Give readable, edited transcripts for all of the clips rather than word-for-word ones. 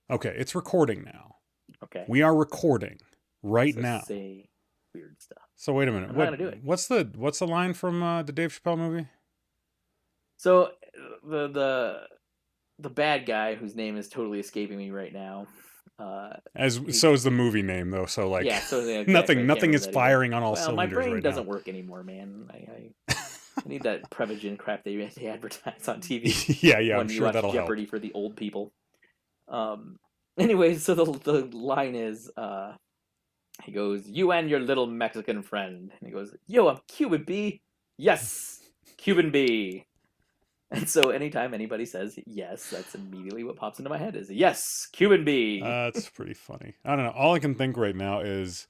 Okay, it's recording now. Okay. We are recording right now. Say weird stuff. So wait a minute. I'm not gonna do it. What's the line from the Dave Chappelle movie? So the bad guy whose name is totally escaping me right now. So is the movie name though. So like, yeah, so exactly, nothing is firing on all well, cylinders my brain right doesn't now. work anymore, man. I need that Prevagen crap they advertise on TV. yeah, when I'm you sure watch that'll Jeopardy help. for the old people. Anyway, so the line is, he goes, "You and your little Mexican friend," and he goes, "Yo, I'm Cuban B." Yes, Cuban B. And so anytime anybody says yes, that's immediately what pops into my head is yes, Cuban B. That's pretty funny. I don't know. All I can think right now is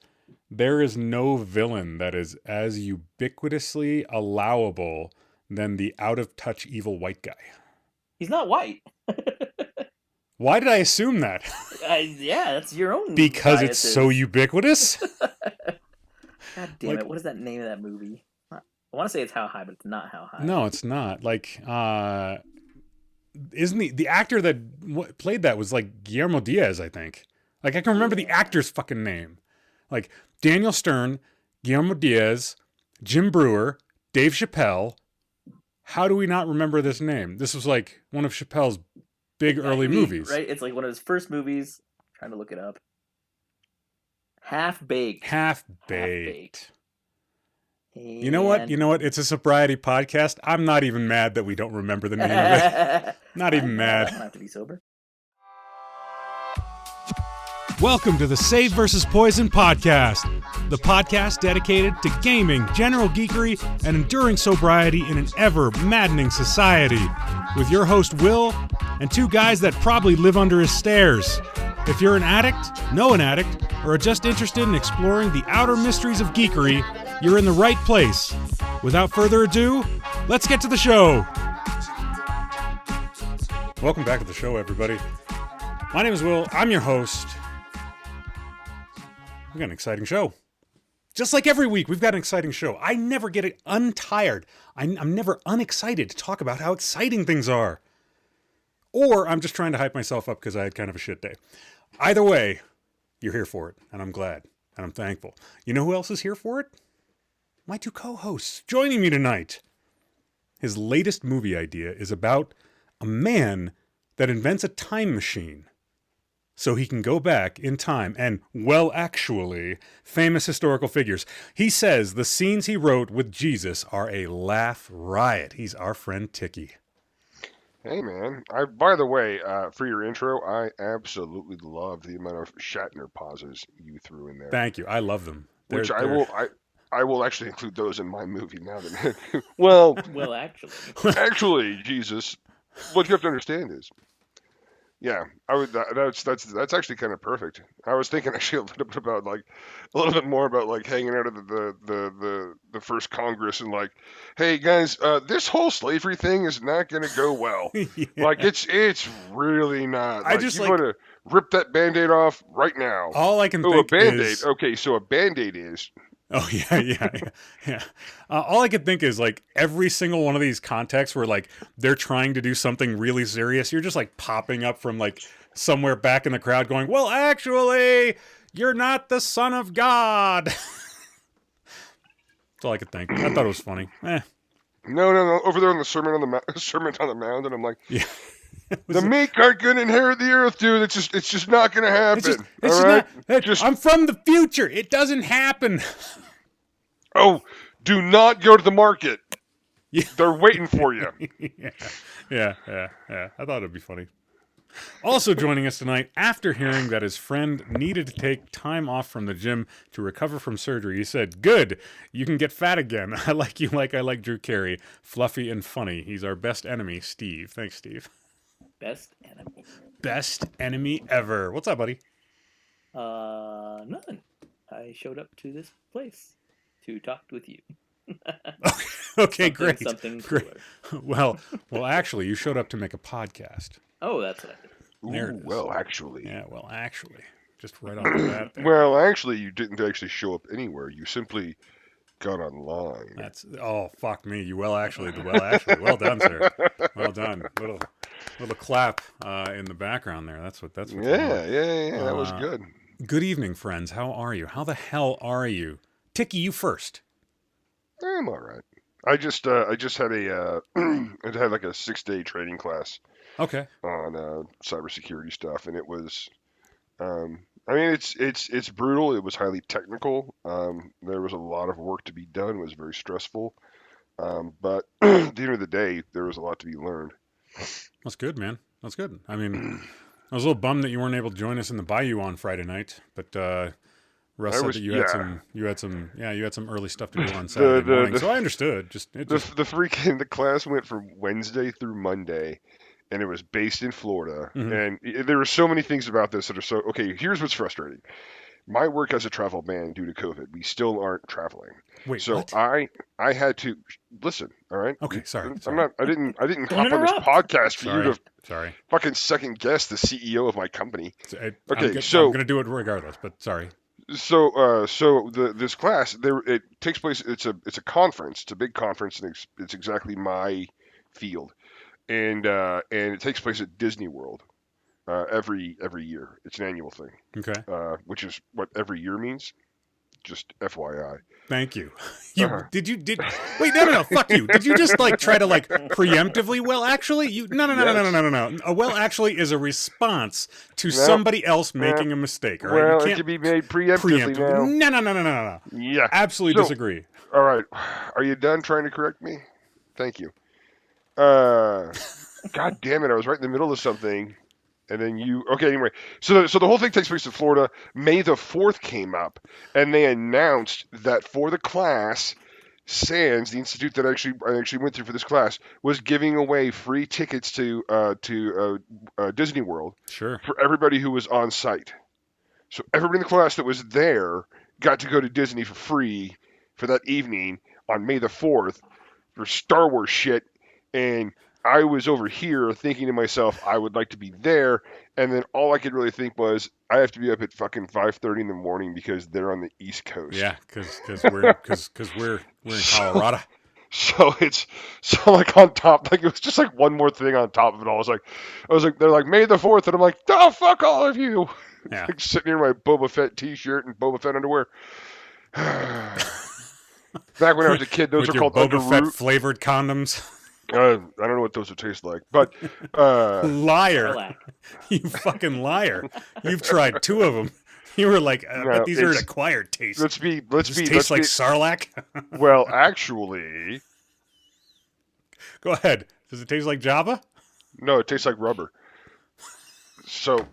there is no villain that is as ubiquitously allowable than the out-of-touch evil white guy. He's not white. Why did I assume that? Yeah, that's your own. Because biases. it's so ubiquitous? God damn it! What is that name of that movie? I want to say it's How High, but it's not How High. No, it's not. Like, isn't the actor that played that was like Guillermo Diaz, I think. Like, I can remember the actor's fucking name. Like, Daniel Stern, Guillermo Diaz, Jim Brewer, Dave Chappelle. How do we not remember this name? This was like one of Chappelle's big early movies. Right? It's like one of his first movies. I'm trying to look it up. Half-Baked. Half-Baked. You know what? It's a sobriety podcast. I'm not even mad that we don't remember the name of it. Not even mad. I don't have to be sober. Welcome to the Save vs. Poison podcast, the podcast dedicated to gaming, general geekery, and enduring sobriety in an ever maddening society. With your host, Will, and two guys that probably live under his stairs. If you're an addict, know an addict, or are just interested in exploring the outer mysteries of geekery, you're in the right place. Without further ado, let's get to the show. Welcome back to the show, everybody. My name is Will. I'm your host. We've got an exciting show. Just like every week, we've got an exciting show. I never get it untired. I'm never unexcited to talk about how exciting things are. Or I'm just trying to hype myself up because I had kind of a shit day. Either way, you're here for it, and I'm glad, and I'm thankful. You know who else is here for it? My two co-hosts joining me tonight. His latest movie idea is about a man that invents a time machine so he can go back in time and, well, actually, famous historical figures. He says the scenes he wrote with Jesus are a laugh riot. He's our friend Ticky. Hey, man. By the way, for your intro, I absolutely love the amount of Shatner pauses you threw in there. Thank you. I love them. I will actually include those in my movie now. Well, actually, Jesus, what you have to understand is, yeah, that's actually kind of perfect. I was thinking actually a little bit more about hanging out at the first Congress and hey guys, this whole slavery thing is not going to go well. Yeah. It's really not. Want to rip that Band-Aid off right now. All I can think a Band-Aid. is okay, so a Band-Aid is. Oh, yeah. All I could think is every single one of these contexts where they're trying to do something really serious, you're just popping up from somewhere back in the crowd going, well, actually, you're not the Son of God. That's all I could think. I thought it was funny. No. Over there on the Sermon on the Mount, and I'm like, yeah. The meek aren't going to inherit the earth, dude. It's just not going to happen. I'm from the future. It doesn't happen. Oh, do not go to the market. Yeah. They're waiting for you. Yeah. I thought it'd be funny. Also joining us tonight, after hearing that his friend needed to take time off from the gym to recover from surgery, he said, "Good, you can get fat again. I like you like I like Drew Carey. Fluffy and funny. He's our best enemy, Steve." Thanks, Steve. Best enemy ever. What's up, buddy? Nothing. I showed up to this place to talk with you. Okay, great. Something great. Well, actually, you showed up to make a podcast. Oh, that's what I did. Ooh, well, actually. Yeah, well, actually. Just right off the bat there. Well, actually, you didn't actually show up anywhere. You simply got online. Oh, fuck me. Well, actually. Well done, sir. Well done. Little clap in the background there. That's what's Yeah. That was good. Good evening, friends. How are you? How the hell are you? Ticky, you first. I'm all right. I just had I had like a 6-day training class. Okay. On cybersecurity stuff, and it was. I mean, it's brutal. It was highly technical. There was a lot of work to be done. It was very stressful. But at the end of the day, there was a lot to be learned. That's good, man. That's good. I mean, I was a little bummed that you weren't able to join us in the Bayou on Friday night, but Russ said that you had some early stuff to do on Saturday morning, so I understood. The class went from Wednesday through Monday, and it was based in Florida. Mm-hmm. And there were so many things about this that are so okay. Here's what's frustrating. My work has a travel ban due to COVID. We still aren't traveling. Wait, so what? I had to listen. All right. Okay, sorry. I didn't hop on this podcast for you to fucking second guess the CEO of my company. I'm gonna do it regardless. But sorry. So this class it takes place. It's a conference. It's a big conference, and it's exactly my field, and it takes place at Disney World. Every year. It's an annual thing. Okay. Which is what every year means. Just FYI. Thank you. Wait, no, fuck you. Did you just try to preemptively? Well, actually, no. A well, actually is a response to somebody else making a mistake. All right? Well, it can be made preemptively now. No. Yeah. Absolutely disagree. All right. Are you done trying to correct me? Thank you. God damn it. I was right in the middle of something. And then anyway. So the whole thing takes place in Florida. May the 4th came up, and they announced that for the class, SANS, the institute that I actually went through for this class, was giving away free tickets to Disney World. Sure. For everybody who was on site. So everybody in the class that was there got to go to Disney for free for that evening on May the 4th for Star Wars shit, and I was over here thinking to myself, I would like to be there, and then all I could really think was, I have to be up at fucking 5:30 in the morning because they're on the East Coast. Yeah, because we're in Colorado. So on top, it was just one more thing on top of it all. I was like, they're like May the 4th, and I'm like, oh fuck all of you. Yeah. Sitting here in my Boba Fett T-shirt and Boba Fett underwear. Back when I was a kid, those were called Boba Fett flavored condoms. I don't know what those would taste like, but liar, you fucking liar! You've tried 2 of them. You were like, but these are an acquired taste. Let's be. Taste like Sarlacc. Well, actually, go ahead. Does it taste like Java? No, it tastes like rubber. So.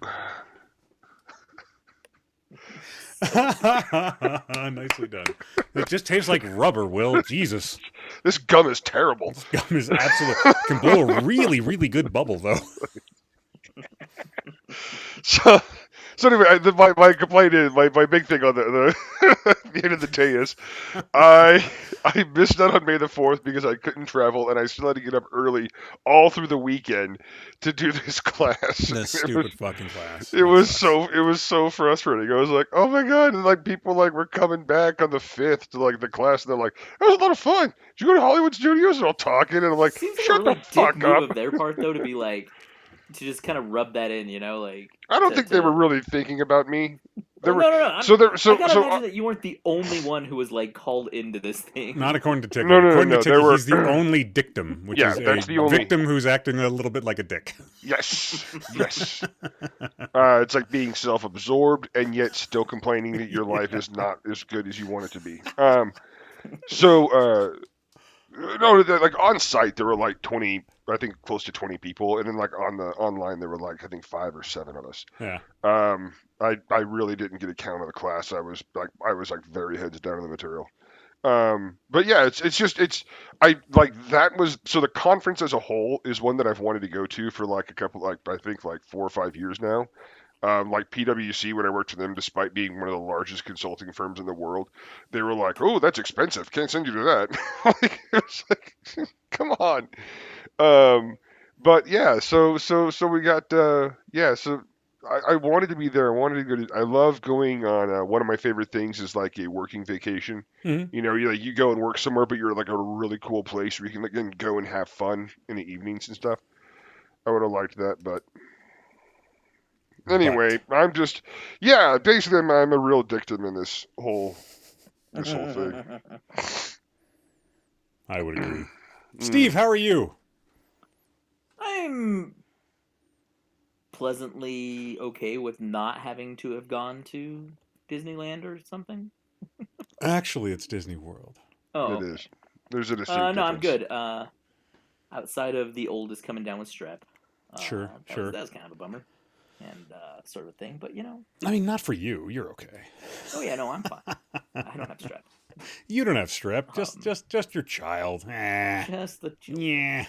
Nicely done. It just tastes like rubber, Will. Jesus. This gum is terrible. This gum is absolutely... can blow a really, really good bubble, though. So anyway, my complaint is, my big thing on the the end of the day is, I missed out on May the 4th because I couldn't travel, and I still had to get up early all through the weekend to do this class. This stupid fucking class. It was so frustrating. I was like, oh my god, and people were coming back on the 5th to the class, and they're like, that was a lot of fun. Did you go to Hollywood Studios? And all talking, and I'm like, shut the fuck up. Of their part though to be to just kind of rub that in, I don't think they were really thinking about me. No. I gotta imagine that you weren't the only one who was called into this thing. Not according to Ticky. No. According to Ticky, he's the only Dictim, which is that's a victim who's acting a little bit like a dick. Yes. It's like being self-absorbed and yet still complaining that your life is not as good as you want it to be. No, on site there were 20, I think close to 20 people, and then on the online there were I think 5 or 7 of us. Yeah. I really didn't get a count of the class. I was very heads down on the material. But yeah, so the conference as a whole is one that I've wanted to go to for a couple, I think 4 or 5 years now. PwC, when I worked for them, despite being one of the largest consulting firms in the world, they were like, "Oh, that's expensive. Can't send you to that." It's come on. But yeah, so we got So I wanted to be there. I wanted to go to. I love going on. One of my favorite things is a working vacation. Mm-hmm. You go and work somewhere, but you're a really cool place where you can go and have fun in the evenings and stuff. I would have liked that, but anyway, I'm just, yeah, basically I'm a real Dicktim in this whole thing. I would agree. Steve, how are you? I'm pleasantly okay with not having to have gone to Disneyland or something. Actually, it's Disney World. Oh, It okay. is. There's a distinct No, I'm difference. good. Outside of the oldest coming down with strep. Sure. That was kind of a bummer. And sort of a thing, but I mean, not for you. You're okay. Oh yeah, no, I'm fine. I don't have strep. You don't have strep. Just your child. Just the children. Yeah.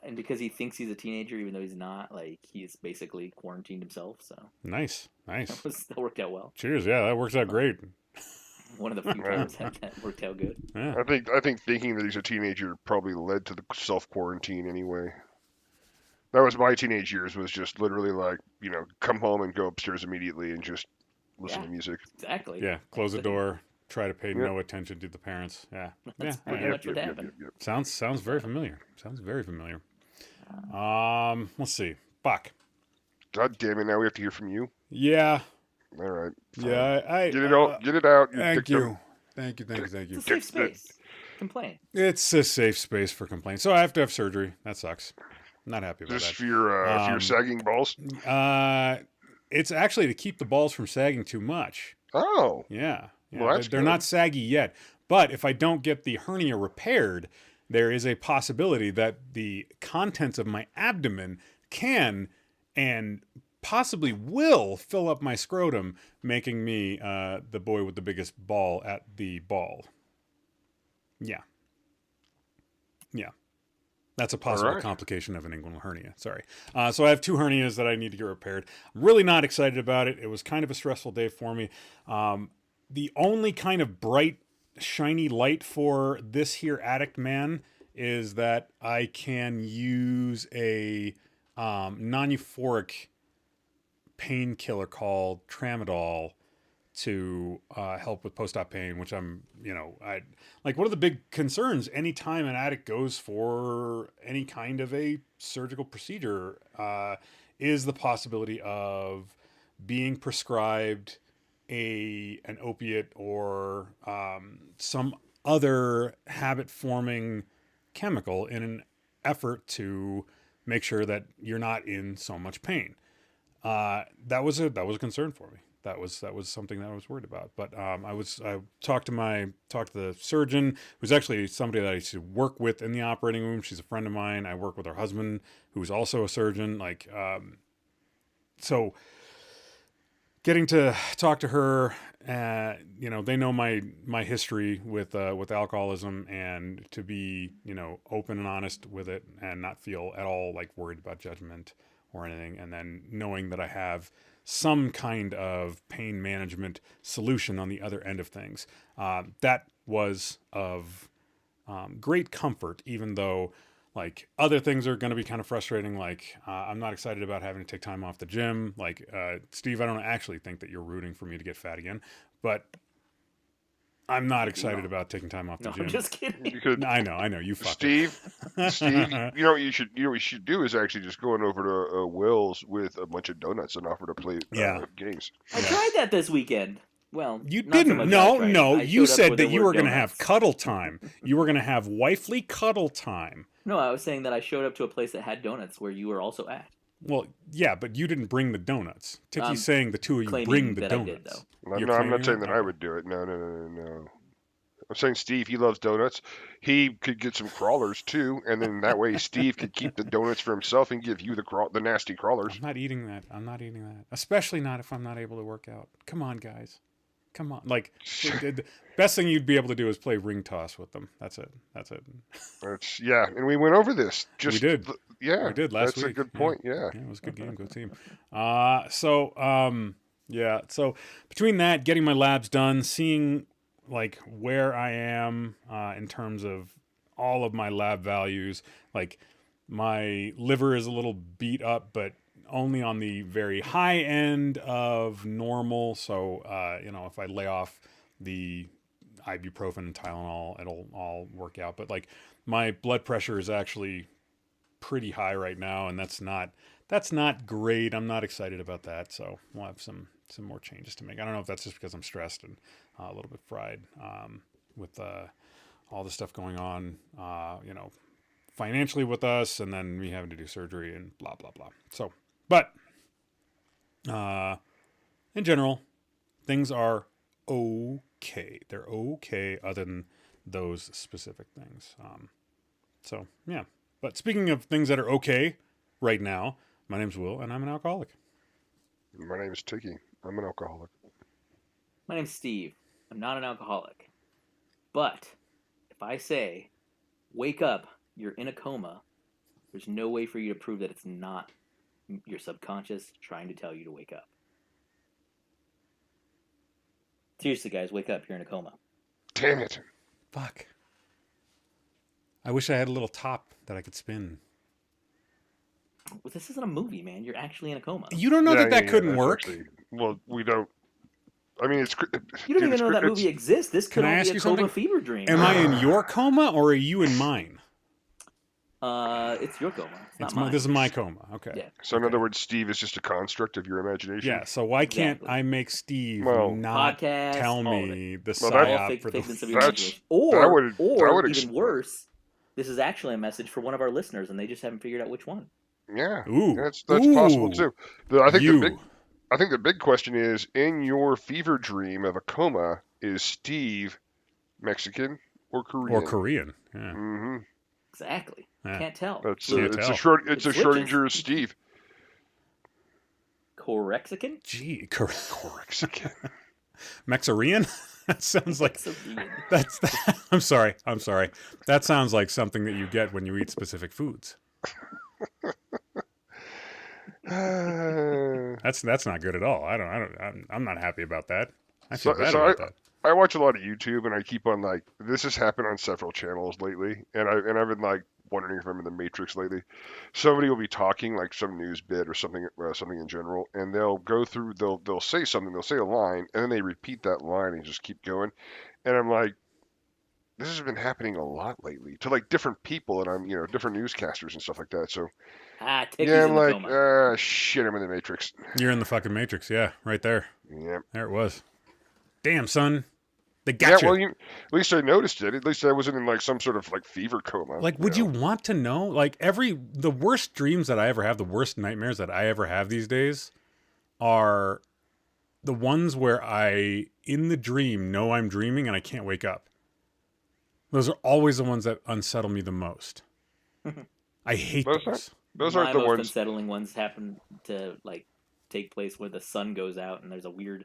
And because he thinks he's a teenager, even though he's not, like he's basically quarantined himself. So Nice. that worked out well. Cheers. Yeah, that works out great. One of the few times that worked out good. Yeah. I think thinking that he's a teenager probably led to the self quarantine anyway. That was my teenage years. Was just literally like, come home and go upstairs immediately and just listen to music. Exactly. Yeah. Close the door. Try to pay Yep. no attention to the parents. Yeah. That's Yeah. pretty much what happened. Sounds very familiar. Let's see. Buck. God damn it! Now we have to hear from you. Yeah. All right. Fine. Yeah. Get it out. Get it out. Thank Dicktim. you. Thank you. It's a safe space. Complain. It's a safe space for complaints. So I have to have surgery. That sucks. Not happy about Just that. for your sagging balls. It's actually to keep the balls from sagging too much. Oh. Yeah. Well, that's they're good. not saggy yet. But if I don't get the hernia repaired, there is a possibility that the contents of my abdomen can and possibly will fill up my scrotum, making me the boy with the biggest ball at the ball. Yeah. That's a possible complication of an inguinal hernia. Sorry. So I have 2 hernias that I need to get repaired. I'm really not excited about it. It was kind of a stressful day for me. The only kind of bright, shiny light for this here addict man is that I can use a non-euphoric painkiller called tramadol to help with post-op pain, which I'm, one of the big concerns anytime an addict goes for any kind of a surgical procedure is the possibility of being prescribed an opiate or some other habit-forming chemical in an effort to make sure that you're not in so much pain. That was a concern for me. That was something that I was worried about. But I talked to the surgeon, who's actually somebody that I used to work with in the operating room. She's a friend of mine. I work with her husband, who's also a surgeon. So getting to talk to her, they know my history with alcoholism, and to be open and honest with it and not feel at all like worried about judgment or anything, and then knowing that I have some kind of pain management solution on the other end of things. That was of great comfort, even though other things are going to be kind of frustrating. I'm not excited about having to take time off the gym. Steve, I don't actually think that you're rooting for me to get fat again, but I'm not excited about taking time off the gym. I'm just kidding. I know you fucker. Steve, you know what you should do is actually just going over to Will's with a bunch of donuts and offer to play games. I tried that this weekend. Well, you not so didn't. much No. You said that you were going to donuts. have cuddle time. You were going to have wifely cuddle time. No, I was saying that I showed up to a place that had donuts where you were also at. Well, yeah, but you didn't bring the donuts. Ticky's saying the two of you bring the donuts. I'm not saying that I would do it. No. I'm saying Steve, he loves donuts. He could get some crawlers too, and then that way Steve could keep the donuts for himself and give you the nasty crawlers. I'm not eating that. Especially not if I'm not able to work out. Come on, guys. Come on. The best thing you'd be able to do is play ring toss with them. That's it. And we went over this. We did. We did last week. That's a good point. Yeah, it was a good game. Good team. So between that, getting my labs done, seeing where I am in terms of all of my lab values, my liver is a little beat up, but only on the very high end of normal. So, if I lay off the ibuprofen and Tylenol, it'll all work out. But my blood pressure is actually pretty high right now, and that's not great. I'm not excited about that. So we'll have some more changes to make. I don't know if that's just because I'm stressed and a little bit fried with all the stuff going on, financially with us, and then me having to do surgery and blah blah blah. So, but in general, things are okay. They're okay, other than those specific things. So yeah. But speaking of things that are okay right now, my name's Will, and I'm an alcoholic. My name is Ticky. I'm an alcoholic. My name's Steve. I'm not an alcoholic. But if I say, wake up, you're in a coma, there's no way for you to prove that it's not your subconscious trying to tell you to wake up. Seriously, guys, wake up, you're in a coma. Damn it. Fuck. I wish I had a little top that I could spin. Well, this isn't a movie, man. You're actually in a coma. You don't know that couldn't work? Actually, well, we don't. I mean, it's... You don't even know that movie exists. This could all be a coma fever dream. Am I in your coma, or are you in mine? It's your coma. It's not mine. This is my coma. Okay. Yeah. So in other words, Steve is just a construct of your imagination? Yeah, so why can't I make Steve not podcast, tell me the psyop for the... figments of your imagination. Or even worse, this is actually a message for one of our listeners, and they just haven't figured out which one. Yeah, Ooh. That's possible too. I think the big question is, in your fever dream of a coma, is Steve Mexican or Korean? Or Korean, yeah. Mm-hmm. Exactly. Yeah. Can't tell. It's a Schrodinger's Steve. Corexican? Gee, Corexican. Mexarian? That sounds like I'm sorry. That sounds like something that you get when you eat specific foods. That's not good at all. I'm not happy about that. I feel bad about that. I watch a lot of YouTube, and I keep on this has happened on several channels lately, and I've been wondering if I'm in the Matrix lately. Somebody will be talking some news bit or something in general, and they'll go through, they'll say something, they'll say a line, and then they repeat that line and just keep going, and I'm like, this has been happening a lot lately to different people, and I'm different newscasters and stuff like that. So I'm like, shit, I'm in the Matrix. You're in the fucking Matrix, yeah, right there. Yeah, there it was. Damn, son. They got you. Well, at least I noticed it. At least I wasn't in some sort of fever coma. Would you want to know? The worst dreams that I ever have, the worst nightmares that I ever have these days are the ones where I, in the dream, know I'm dreaming and I can't wake up. Those are always the ones that unsettle me the most. I hate those. Those aren't the most ones. Unsettling ones happen to take place where the sun goes out and there's a weird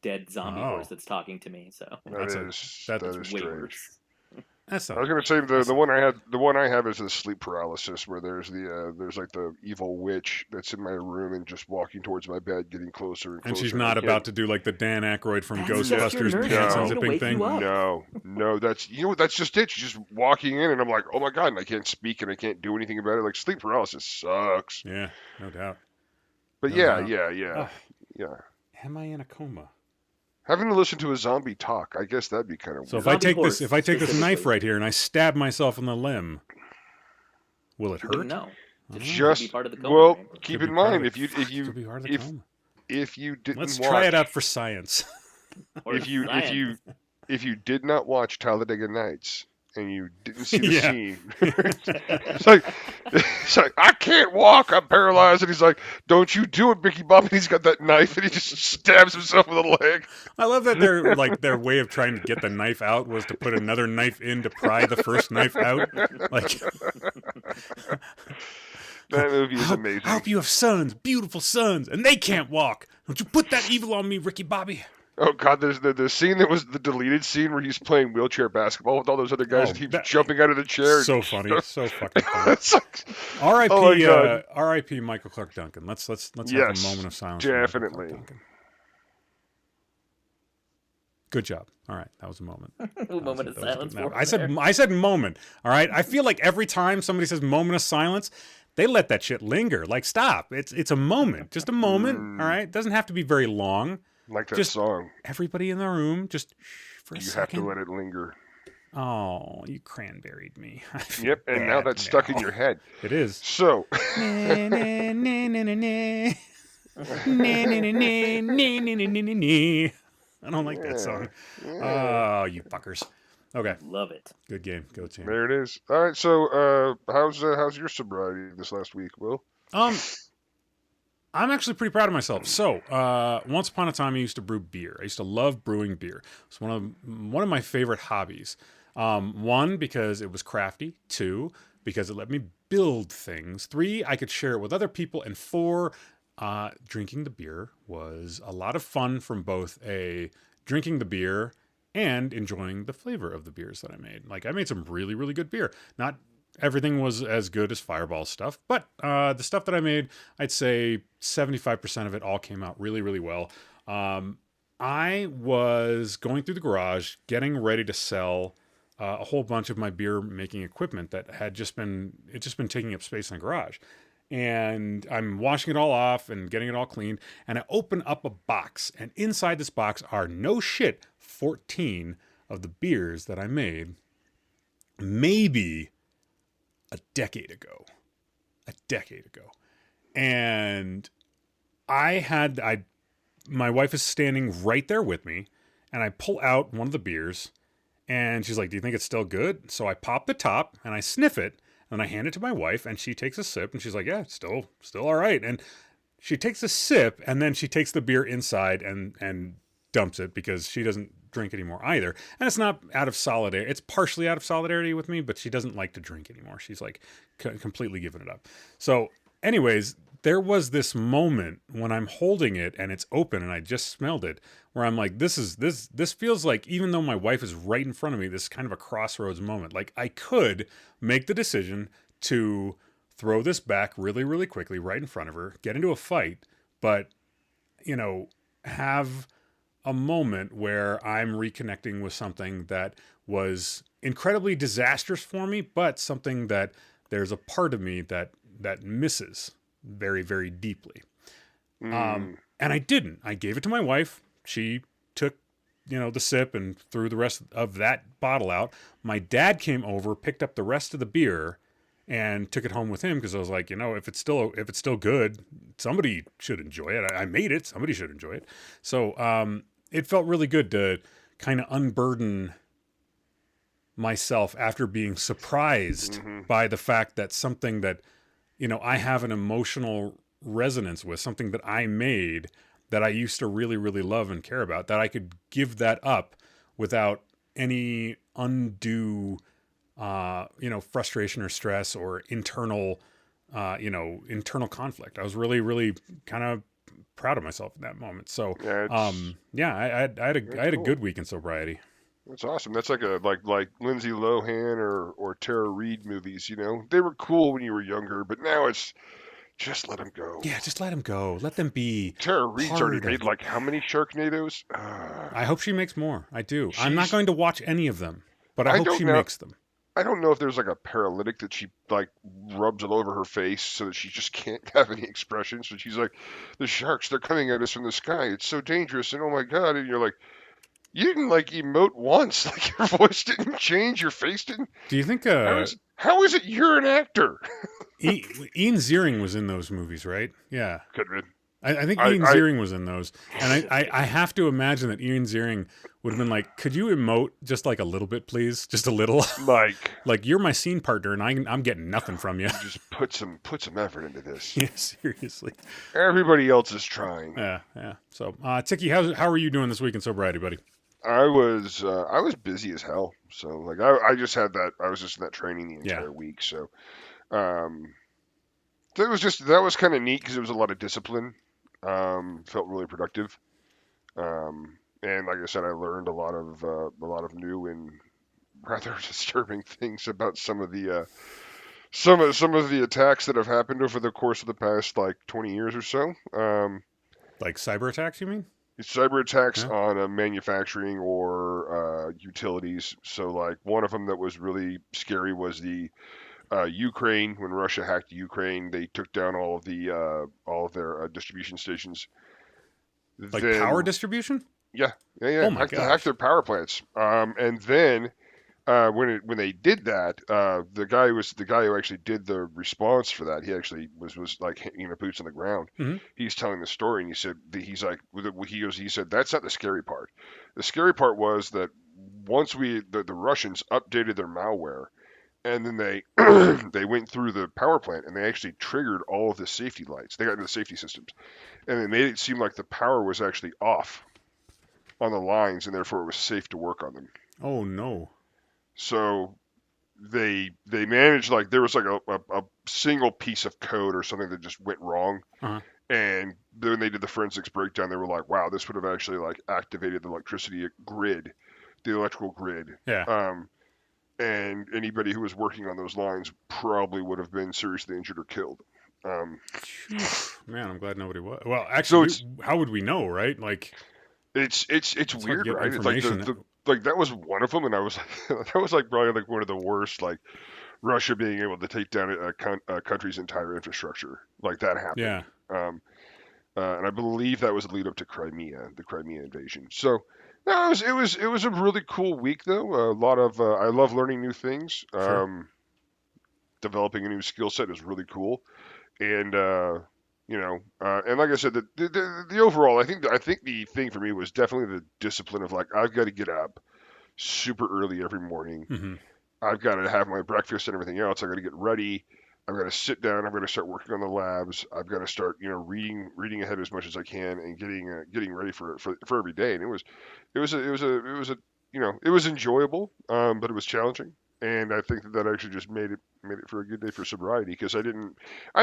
dead zombie horse that's talking to me. So that's way worse. That's not. I was going to say the one I have is the sleep paralysis, where there's the evil witch that's in my room and just walking towards my bed, getting closer and closer. And she's not about to do the Dan Aykroyd from Ghostbusters pants unzipping thing. No, that's just it. She's just walking in, and I'm like, oh my god, and I can't speak and I can't do anything about it. Sleep paralysis sucks. Yeah, no doubt. But yeah. Am I in a coma? Having to listen to a zombie talk, I guess that'd be kind of weird. So if I take this knife right here and I stab myself in the limb, will it hurt? No. Just part of the coma, keep in mind if you didn't let's try it out for science. if you did not watch Talladega Nights and you didn't see the scene, it's like I can't walk, I'm paralyzed, and he's like, "Don't you do it, Ricky Bobby." And he's got that knife and he just stabs himself with a leg. I love that their way of trying to get the knife out was to put another knife in to pry the first knife out. That movie is amazing. I hope you have sons, beautiful sons, and they can't walk. Don't you put that evil on me, Ricky Bobby. Oh god, there's the scene that was the deleted scene where he's playing wheelchair basketball with all those other guys and he's jumping out of the chair. So funny, so fucking funny. R.I.P. Michael Clark Duncan. Let's have a moment of silence. Definitely. Good job. All right, that was a moment. Moment of silence. I said moment. All right, I feel like every time somebody says moment of silence, they let that shit linger. Stop. It's a moment, just a moment. All right, it doesn't have to be very long. Like that song. Everybody in the room, just for a second. You have to let it linger. Oh, you cranberried me. I feel Yep, and now bad that's stuck in your head. It is. So, Na, na, na, na, na, na. Na, na, na, na, na, na, na, na, na. I don't like that song. yeah, Oh, you fuckers. Okay, Love it. good game. Go team. there it is. All right, so how's your sobriety this last week, Will? I'm actually pretty proud of myself. So, once upon a time, I used to brew beer. I used to love brewing beer. It's one of my favorite hobbies. One, because it was crafty. Two, because it let me build things. Three, I could share it with other people. And four, drinking the beer was a lot of fun from both drinking the beer and enjoying the flavor of the beers that I made. Like, I made some really, really good beer. Not everything was as good as Fireball stuff, but the stuff that I made, I'd say 75% of it all came out really, really well. I was going through the garage, getting ready to sell a whole bunch of my beer making equipment that had just been taking up space in the garage. And I'm washing it all off and getting it all cleaned. And I open up a box, and inside this box are no shit 14 of the beers that I made maybe a decade ago. And my wife is standing right there with me, and I pull out one of the beers, and she's like, "Do you think it's still good?" So I pop the top and I sniff it, and I hand it to my wife, and she takes a sip, and she's like, "Yeah, it's still all right." And she takes a sip, and then she takes the beer inside and dumps it because she doesn't drink anymore either. And it's not out of solidarity. It's partially out of solidarity with me, but she doesn't like to drink anymore. She's like completely given it up. So anyways, there was this moment when I'm holding it and it's open and I just smelled it where I'm like, this feels like, even though my wife is right in front of me, this is kind of a crossroads moment. Like, I could make the decision to throw this back really, really quickly right in front of her, get into a fight, but, have a moment where I'm reconnecting with something that was incredibly disastrous for me, but something that there's a part of me that misses very, very deeply. And I didn't. I gave it to my wife. She took, the sip and threw the rest of that bottle out. My dad came over, picked up the rest of the beer, and took it home with him because I was like, if it's still good, somebody should enjoy it. I made it. Somebody should enjoy it. So it felt really good to kind of unburden myself after being surprised by the fact that something that, I have an emotional resonance with, something that I made that I used to really, really love and care about, that I could give that up without any undue frustration or stress or internal conflict. I was really, really kind of proud of myself in that moment. So, I had a good week in sobriety. That's awesome. That's like like Lindsay Lohan or Tara Reid movies. They were cool when you were younger, but now it's just let them go. Yeah, just let them go. Let them be. Tara Reid's already made like how many Sharknadoes? I hope she makes more. I do. I'm not going to watch any of them, but I hope she makes them. I don't know if there's like a paralytic that she like rubs all over her face so that she just can't have any expression. So she's like, the sharks, they're coming at us from the sky. It's so dangerous. And oh my God. And you're like, you didn't like emote once. Like your voice didn't change. Your face didn't. Do you think, how is it you're an actor? Ian Ziering was in those movies, right? Yeah. Could have been. I think Ian Ziering was in those. And I have to imagine that Ian Ziering would have been like, could you emote just like a little bit, please? Just a little. Like you're my scene partner and I'm getting nothing from you. Just put some effort into this. Yeah, seriously. Everybody else is trying. Yeah. So, Ticky, how are you doing this week in sobriety, buddy? I was busy as hell. So like I just had that. I was just in that training the entire week. So, that was kind of neat because it was a lot of discipline. Felt really productive. And like I said, I learned a lot of new and rather disturbing things about some of the attacks that have happened over the course of the past like 20 years or so. Like cyber attacks, you mean? Cyber attacks on manufacturing or utilities. So like one of them that was really scary was the Ukraine. When Russia hacked Ukraine, they took down all of their distribution stations. Like power distribution? Yeah. Oh my gosh. Hacked their power plants. And then when they did that, the guy who actually did the response for that. He actually was like, boots on the ground. Mm-hmm. He's telling the story, and he said he said that's not the scary part. The scary part was that once the Russians updated their malware, and then they they went through the power plant, and they actually triggered all of the safety lights. They got into the safety systems, and they made it seem like the power was actually off on the lines, and therefore it was safe to work on them. Oh no. So they managed, like, there was like a single piece of code or something that just went wrong. Uh-huh. And when they did the forensics breakdown, they were like, wow, this would have actually like activated the electricity grid, the electrical grid. Yeah. And anybody who was working on those lines probably would have been seriously injured or killed. Man, I'm glad nobody was. Well, actually, so how would we know, right? Like, it's weird, right? It's like like that was one of them, and I was that was like probably like one of the worst, like Russia being able to take down a country's entire infrastructure, like that happened. Yeah. And I believe that was the lead up to the Crimea invasion. So no, it was a really cool week though. A lot of I love learning new things. Sure. Developing a new skill set is really cool, and and like I said, the overall, I think the thing for me was definitely the discipline of, like, I've got to get up super early every morning. Mm-hmm. I've got to have my breakfast and everything else. I've got to get ready. I've got to sit down. I've got to start working on the labs. I've got to start, reading ahead as much as I can and getting ready for every day. And it was enjoyable, but it was challenging. And I think that actually just made it for a good day for sobriety, because I had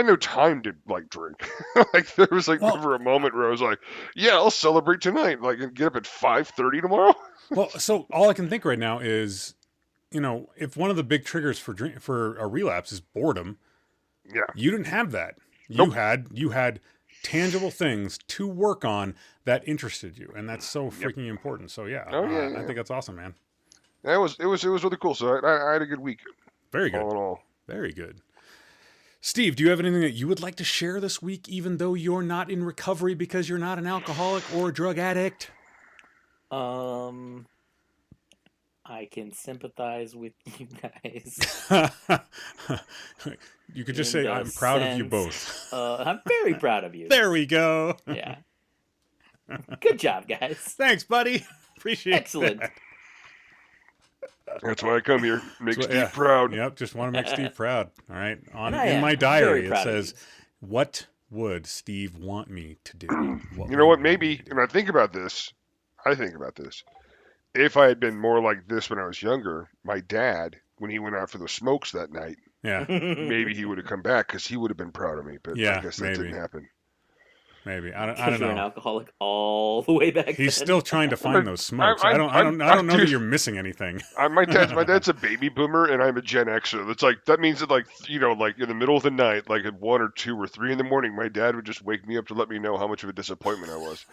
no time to, like, drink. Like, there was never a moment where I was like, yeah, I'll celebrate tonight, like, and get up at 5:30 tomorrow. Well, so all I can think right now is, if one of the big triggers for a relapse is boredom, yeah, you didn't have that. Nope. You had tangible things to work on that interested you, and that's so freaking important. So yeah, I think that's awesome, man. It was really cool. So I had a good week. Very good. All in all. Very good. Steve, do you have anything that you would like to share this week, even though you're not in recovery because you're not an alcoholic or a drug addict? I can sympathize with you guys. You could just say, I'm proud of you both. I'm very proud of you. There we go. Yeah. Good job, guys. Thanks, buddy. Appreciate it. Excellent. That's why I come here. Make Steve proud. Yep, just want to make Steve proud. All right. In my diary, it says, what would Steve want me to do? You know what? Maybe, and I think about this. If I had been more like this when I was younger, my dad, when he went out for the smokes that night, maybe he would have come back, because he would have been proud of me. But I guess that didn't happen. Maybe I don't know. You're an alcoholic all the way back. He's still trying to find those smokes. I don't know that you're missing anything. My dad's a baby boomer, and I'm a Gen Xer. It's like, that means that, like, like in the middle of the night, like at 1 or 2 or 3 in the morning, my dad would just wake me up to let me know how much of a disappointment I was.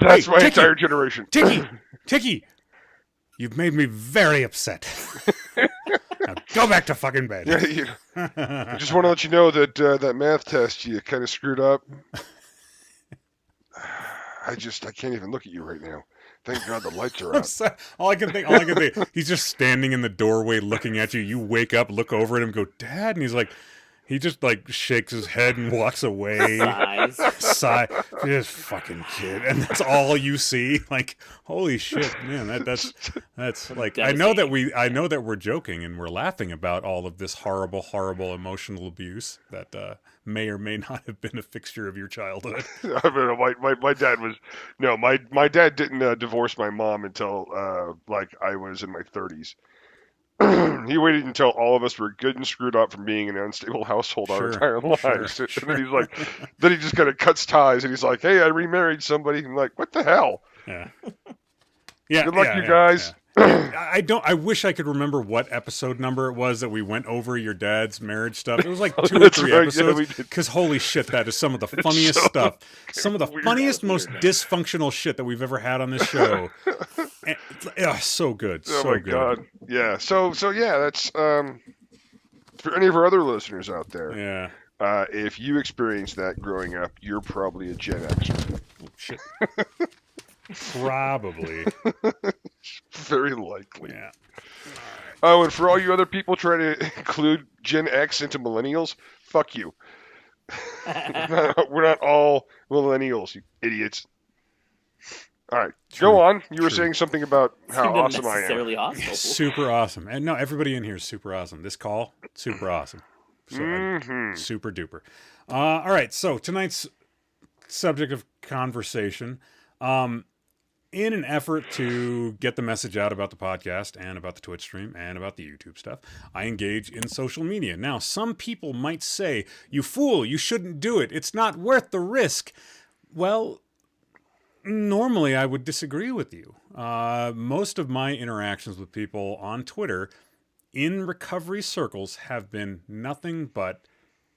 That's my entire generation. Ticky, you've made me very upset. Now go back to fucking bed. I just want to let you know that that math test you kind of screwed up. I can't even look at you right now. Thank God the lights are out. All I can think, he's just standing in the doorway looking at you. You wake up, look over at him, go, Dad, and he's like, he just like shakes his head and walks away. Sigh. This fucking kid, and that's all you see. Like, holy shit, man! That's like, I know that we're joking and we're laughing about all of this horrible emotional abuse that may or may not have been a fixture of your childhood. I mean, my dad was my dad didn't divorce my mom until like I was in my 30s. He waited until all of us were good and screwed up from being in an unstable household our entire lives. Sure. And then he's like, then he just kind of cuts ties, and he's like, hey, I remarried somebody. I'm like, what the hell? Yeah. Good luck, you guys. Yeah. I wish I could remember what episode number it was that we went over your dad's marriage stuff. It was like 2 or 3 episodes. Because holy shit, that is some of the funniest stuff. Some of the funniest, most dysfunctional shit that we've ever had on this show. And, so good. Oh so my good. God. Yeah. So yeah, that's for any of our other listeners out there. Yeah. If you experienced that growing up, you're probably a Gen Xer. Oh, shit. Probably. Very likely. Yeah. Oh, and for all you other people trying to include Gen X into millennials, fuck you. We're not all millennials, you idiots. All right, True. go on. You were True. saying something about how Seemed awesome I am. unnecessarily hostile. Super awesome. And no, everybody in here is super awesome. This call, super awesome. So, super duper. All right, so tonight's subject of conversation, in an effort to get the message out about the podcast and about the Twitch stream and about the YouTube stuff, I engage in social media. Now, some people might say, you fool, you shouldn't do it. It's not worth the risk. Well, normally I would disagree with you. Most of my interactions with people on Twitter in recovery circles have been nothing but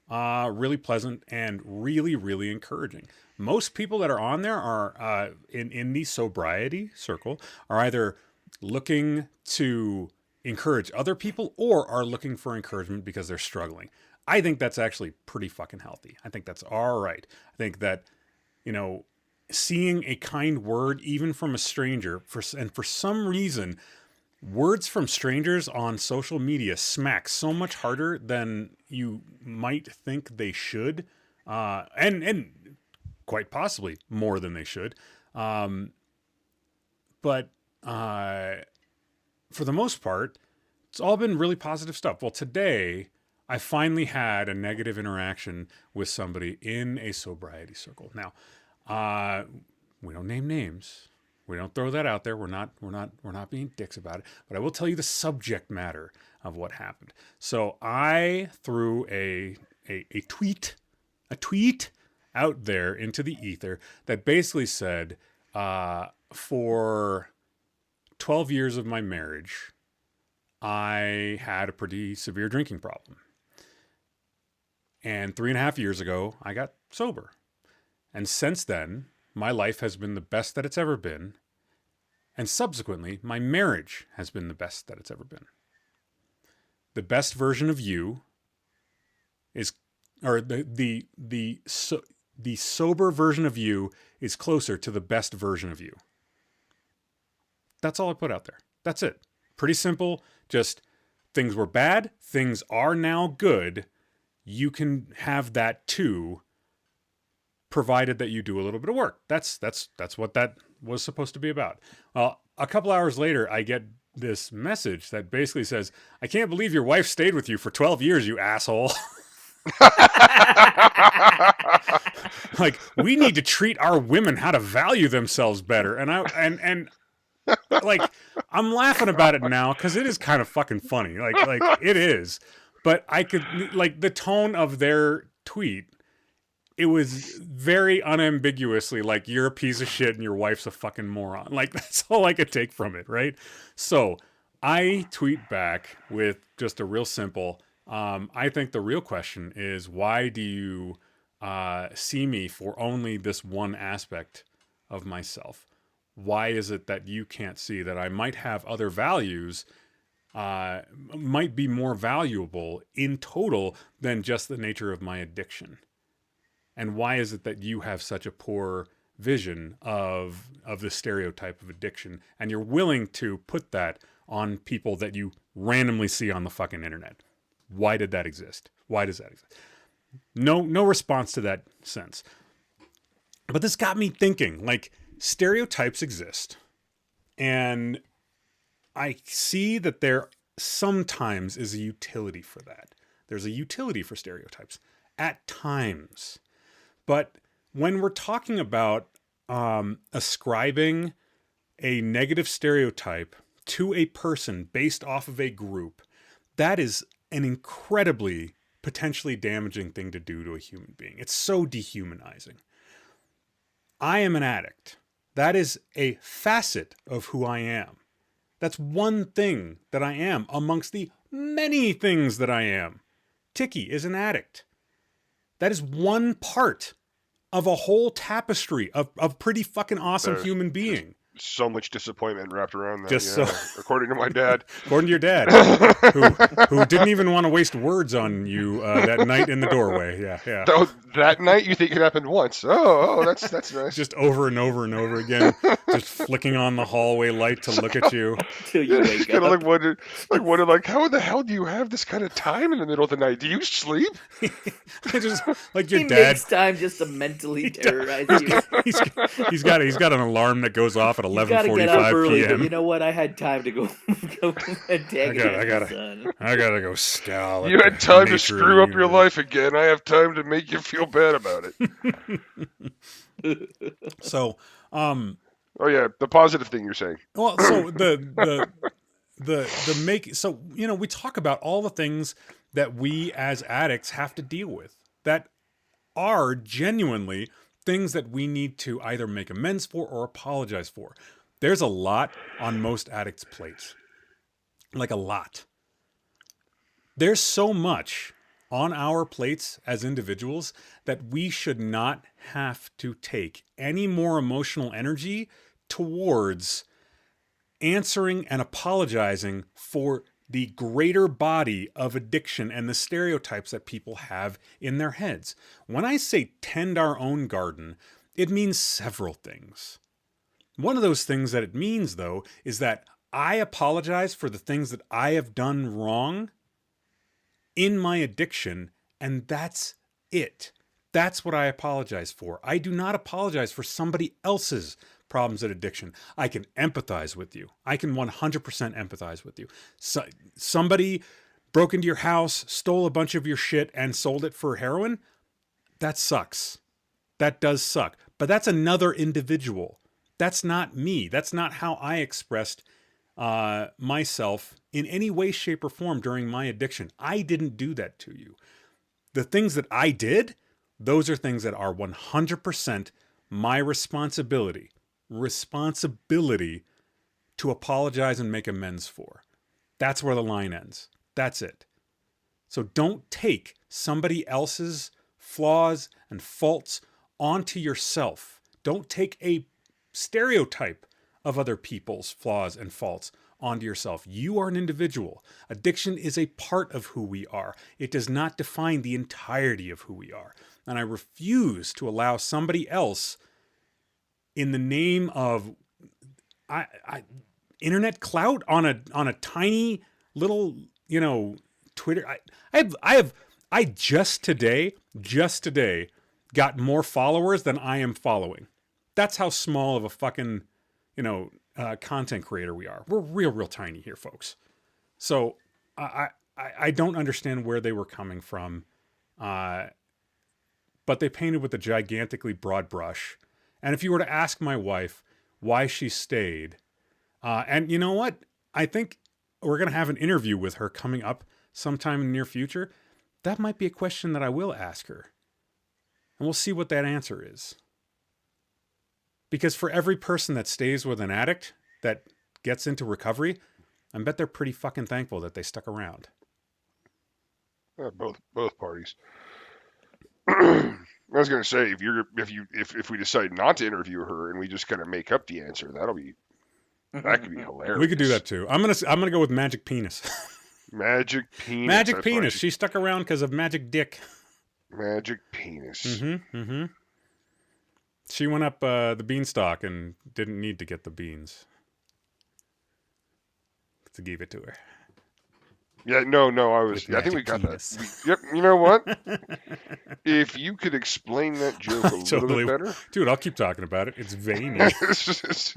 really pleasant and really, really encouraging. Most people that are on there are in the sobriety circle are either looking to encourage other people or are looking for encouragement because they're struggling. I think that's actually pretty fucking healthy. I think that's all right. I think that, seeing a kind word even from a stranger, for some reason, words from strangers on social media smack so much harder than you might think they should, and quite possibly more than they should. But for the most part, it's all been really positive stuff. Well, today I finally had a negative interaction with somebody in a sobriety circle. Now, we don't name names. We don't throw that out there. We're not being dicks about it. But I will tell you the subject matter of what happened. So I threw a tweet out there into the ether that basically said, for 12 years of my marriage, I had a pretty severe drinking problem. And 3.5 years ago, I got sober. And since then, my life has been the best that it's ever been. And subsequently, my marriage has been the best that it's ever been. The best version of you is, or the sober version of you is closer to the best version of you. That's all I put out there. That's it. Pretty simple. Just things were bad. Things are now good. You can have that too, provided that you do a little bit of work. That's what that was supposed to be about. Well, a couple hours later, I get this message that basically says, I can't believe your wife stayed with you for 12 years, you asshole. Like, we need to treat our women how to value themselves better. And like, I'm laughing about it now because it is kind of fucking funny. Like it is. But I could, like, the tone of their tweet, it was very unambiguously like, you're a piece of shit and your wife's a fucking moron. Like, that's all I could take from it, right? So I tweet back with just a real simple, I think the real question is, why do you see me for only this one aspect of myself? Why is it that you can't see that I might have other values, might be more valuable in total than just the nature of my addiction? And why is it that you have such a poor vision of the stereotype of addiction, and you're willing to put that on people that you randomly see on the fucking internet? Why did that exist? Why does that exist? No response to that sense. But this got me thinking, like, stereotypes exist. And I see that there sometimes is a utility for that. There's a utility for stereotypes at times. But when we're talking about ascribing a negative stereotype to a person based off of a group, that is an incredibly potentially damaging thing to do to a human being. It's so dehumanizing. I am an addict. That is a facet of who I am. That's one thing that I am amongst the many things that I am. Ticky is an addict. That is one part of a whole tapestry of pretty fucking awesome human being. so much disappointment wrapped around that. Just yeah. so- According to my dad. According to your dad, who didn't even want to waste words on you that night in the doorway. Yeah. That night, you think it happened once. Oh, that's nice. Just over and over and over again, just flicking on the hallway light to look at you. Till you wake Kind up. of like how the hell do you have this kind of time in the middle of the night? Do you sleep? Just like your He dad. makes time just to mentally terrorize you. He's got an alarm that goes off at You gotta get up 11:45 early, but p.m. you know what? I had time to go antagonize my son. I gotta go scowl. You at had the time to nature screw of up the your universe. life again. I have time to make you feel bad about it. So, Oh yeah, the positive thing you're saying. well, so the make. So we talk about all the things that we as addicts have to deal with that are genuinely things that we need to either make amends for or apologize for. There's a lot on most addicts' plates. Like a lot. There's so much on our plates as individuals that we should not have to take any more emotional energy towards answering and apologizing for the greater body of addiction and the stereotypes that people have in their heads. When I say tend our own garden, it means several things. One of those things that it means, though, is that I apologize for the things that I have done wrong in my addiction, and that's it. That's what I apologize for. I do not apologize for somebody else's problems at addiction. I can empathize with you. I can 100% empathize with you. So, somebody broke into your house, stole a bunch of your shit, and sold it for heroin. That sucks. That does suck. But that's another individual. That's not me. That's not how I expressed myself in any way, shape, or form during my addiction. I didn't do that to you. The things that I did, those are things that are 100% my responsibility to apologize and make amends for. That's where the line ends. That's it. So don't take somebody else's flaws and faults onto yourself. Don't take a stereotype of other people's flaws and faults onto yourself. You are an individual. Addiction is a part of who we are. It does not define the entirety of who we are. And I refuse to allow somebody else, in the name of internet clout on a tiny little, Twitter. I just today got more followers than I am following. That's how small of a fucking, content creator we are. We're real tiny here, folks. So I don't understand where they were coming from, but they painted with a gigantically broad brush. And if you were to ask my wife why she stayed, and you know what? I think we're going to have an interview with her coming up sometime in the near future. That might be a question that I will ask her. And we'll see what that answer is. Because for every person that stays with an addict that gets into recovery, I bet they're pretty fucking thankful that they stuck around. Both parties. I was going to say, if we decide not to interview her and we just kind of make up the answer, that could be hilarious. We could do that too. I'm gonna go with Magic Penis. Magic Penis. Magic Penis. She stuck around because of Magic Dick. Magic Penis. Mm-hmm. She went up the beanstalk and didn't need to get the beans. To give it to her. Yeah, no, I think we got penis. that. Yep, you know what? If you could explain that joke a little bit better. Dude, I'll keep talking about it. It's veiny. The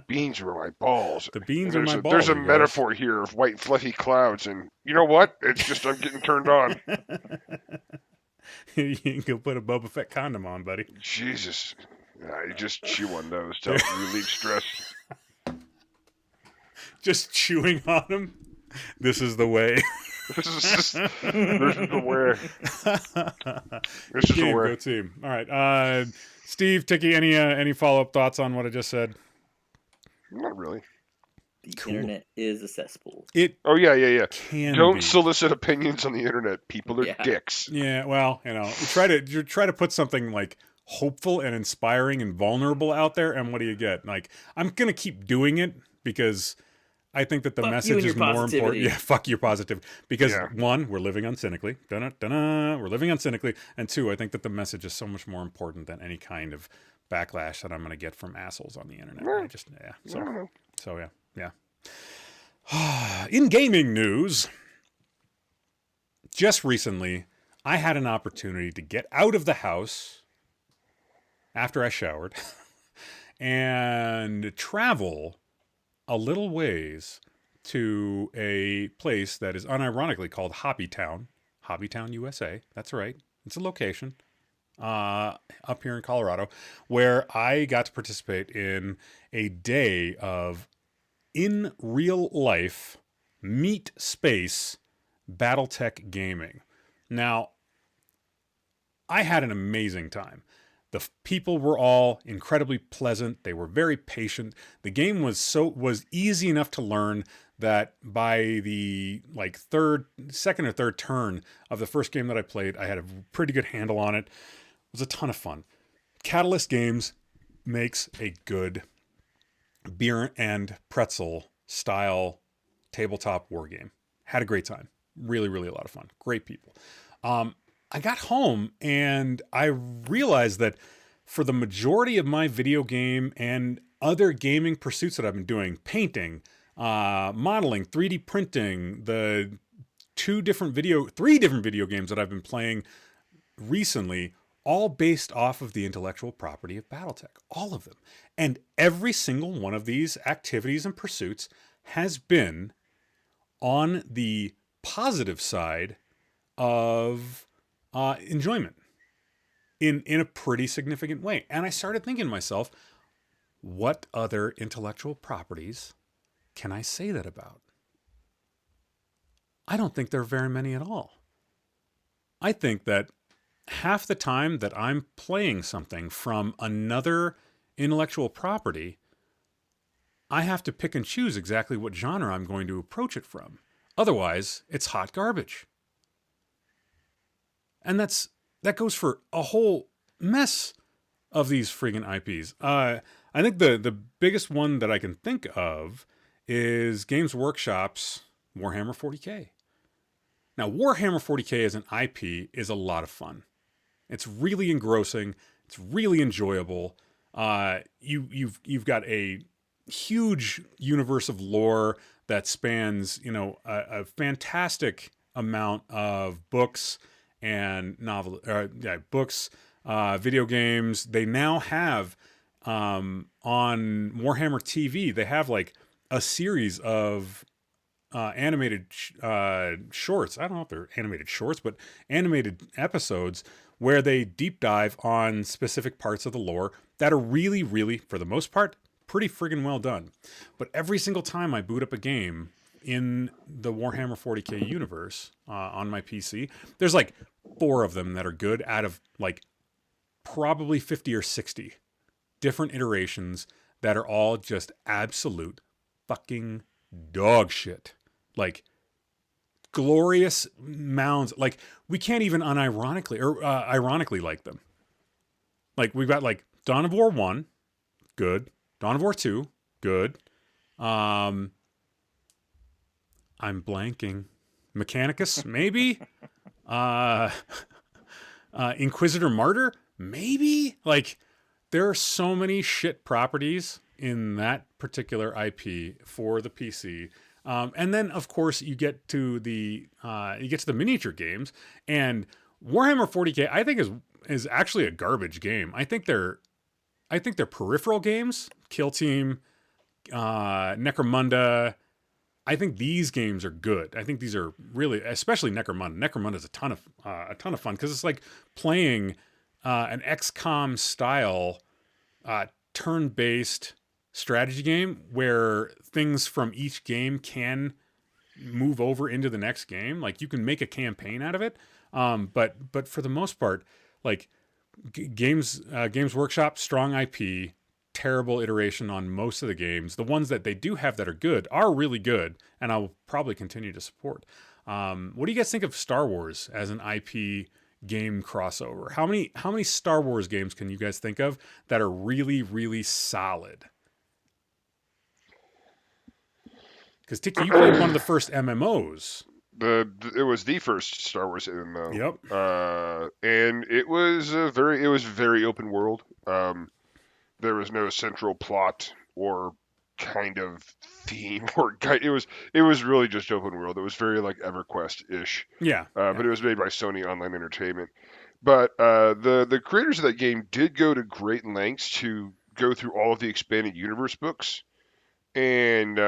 beans were my balls. The beans are my balls. There's a metaphor here of white fluffy clouds, and you know what? It's just I'm getting turned on. You can go put a Boba Fett condom on, buddy. Jesus. You just chew on those to help relieve stress. Just chewing on them. This is the way. This is the way. This is the way. Go team. All right. Steve, Ticky, any follow-up thoughts on what I just said? Not really. The internet is a cesspool. Oh yeah. Don't be. solicit opinions on the internet. People are dicks. Yeah, well, you try to put something like hopeful and inspiring and vulnerable out there, and what do you get? Like, I'm gonna keep doing it because I think that the message is more important. Yeah, fuck your positivity. Because one, we're living uncynically. We're living uncynically. And two, I think that the message is so much more important than any kind of backlash that I'm going to get from assholes on the internet. Yeah. In gaming news, just recently, I had an opportunity to get out of the house after I showered and travel a little ways to a place that is unironically called Hobbytown, USA. That's right. It's a location up here in Colorado where I got to participate in a day of in real life meet space Battletech gaming. Now, I had an amazing time. The people were all incredibly pleasant. They were very patient. The game was easy enough to learn that by the second or third turn of the first game that I played, I had a pretty good handle on it. It was a ton of fun. Catalyst Games makes a good beer and pretzel style tabletop war game. Had a great time. Really, really a lot of fun. Great people. I got home and I realized that for the majority of my video game and other gaming pursuits that I've been doing, painting, modeling, 3D printing, the three different video games that I've been playing recently, all based off of the intellectual property of Battletech, all of them. And every single one of these activities and pursuits has been on the positive side of enjoyment in a pretty significant way. And I started thinking to myself, what other intellectual properties can I say that about? I don't think there are very many at all. I think that half the time that I'm playing something from another intellectual property, I have to pick and choose exactly what genre I'm going to approach it from. Otherwise, it's hot garbage. And that goes for a whole mess of these friggin' IPs. I think the biggest one that I can think of is Games Workshop's Warhammer 40K. Now, Warhammer 40K as an IP is a lot of fun. It's really engrossing. It's really enjoyable. You've got a huge universe of lore that spans, a fantastic amount of books and video games. They now have on Warhammer TV, they have like a series of animated shorts. I don't know if they're animated shorts, but animated episodes where they deep dive on specific parts of the lore that are really, really, for the most part, pretty friggin' well done. But every single time I boot up a game in the Warhammer 40K universe on my PC, there's like 4 of them that are good out of like probably 50 or 60 different iterations that are all just absolute fucking dog shit. Like glorious mounds. Like we can't even unironically or ironically like them. Like we've got like Dawn of War 1, good. Dawn of War 2, good. I'm blanking. Mechanicus, maybe. Inquisitor Martyr, maybe. Like there are so many shit properties in that particular IP for the PC. And then of course you get to the miniature games, and Warhammer 40K I think is actually a garbage game. I think they're peripheral games. Kill Team, Necromunda. I think these games are good. I think these are really, especially Necromunda. Necromunda is a ton of fun because it's like playing an XCOM style turn-based strategy game where things from each game can move over into the next game. Like you can make a campaign out of it. But for the most part, like Games Workshop, strong IP, terrible iteration on most of the games. The ones that they do have that are good are really good, and I'll probably continue to support. What do you guys think of Star Wars as an IP game crossover. How many Star Wars games can you guys think of that are really, really solid? Because Ticky, you played one of the first MMOs. It was the first Star Wars MMO. Yep. And it was very open world. There was no central plot or kind of theme it was really just open world. It was very like EverQuest-ish. Yeah. But it was made by Sony Online Entertainment. But the creators of that game did go to great lengths to go through all of the expanded universe books and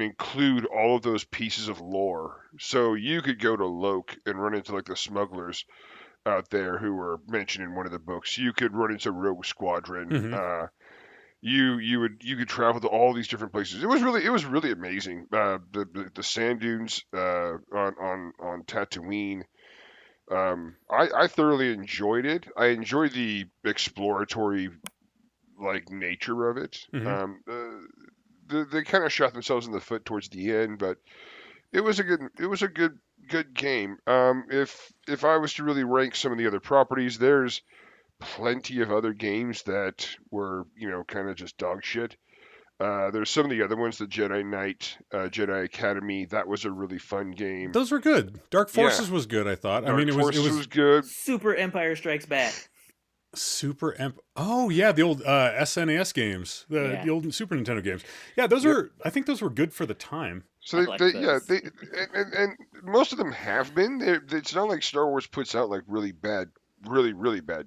include all of those pieces of lore. So you could go to Loke and run into like the smugglers out there who were mentioned in one of the books. You could run into Rogue Squadron. Mm-hmm. You could travel to all these different places. It was really amazing. The sand dunes on Tatooine. I thoroughly enjoyed it. I enjoyed the exploratory like nature of it. Mm-hmm. They kind of shot themselves in the foot towards the end, but it was a good game. If I was to really rank some of the other properties, there's plenty of other games that were kind of just dog shit. There's some of the other ones, the Jedi Knight, Jedi Academy. That was a really fun game. Those were good. Dark Yeah. Forces was good, I thought. Dark I mean, it Forces was good. Super Empire Strikes Back. Oh yeah, the old SNES games, the old Super Nintendo games. Yeah, those were. I think those were good for the time. So and most of them have been. It's not like Star Wars puts out like really bad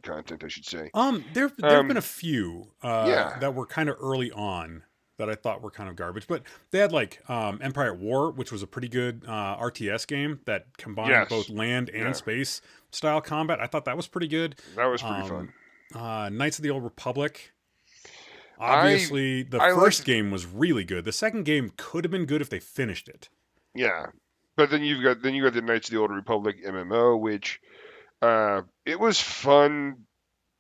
content, I should say. There've been a few Yeah. that were kind of early on that I thought were kind of garbage, but they had like Empire at War, which was a pretty good RTS game that combined both land and space style combat. I thought that was pretty good. That was pretty fun. Knights of the Old Republic. Obviously, the first game was really good. The second game could have been good if they finished it. Yeah, but then you got the Knights of the Old Republic MMO, which it was fun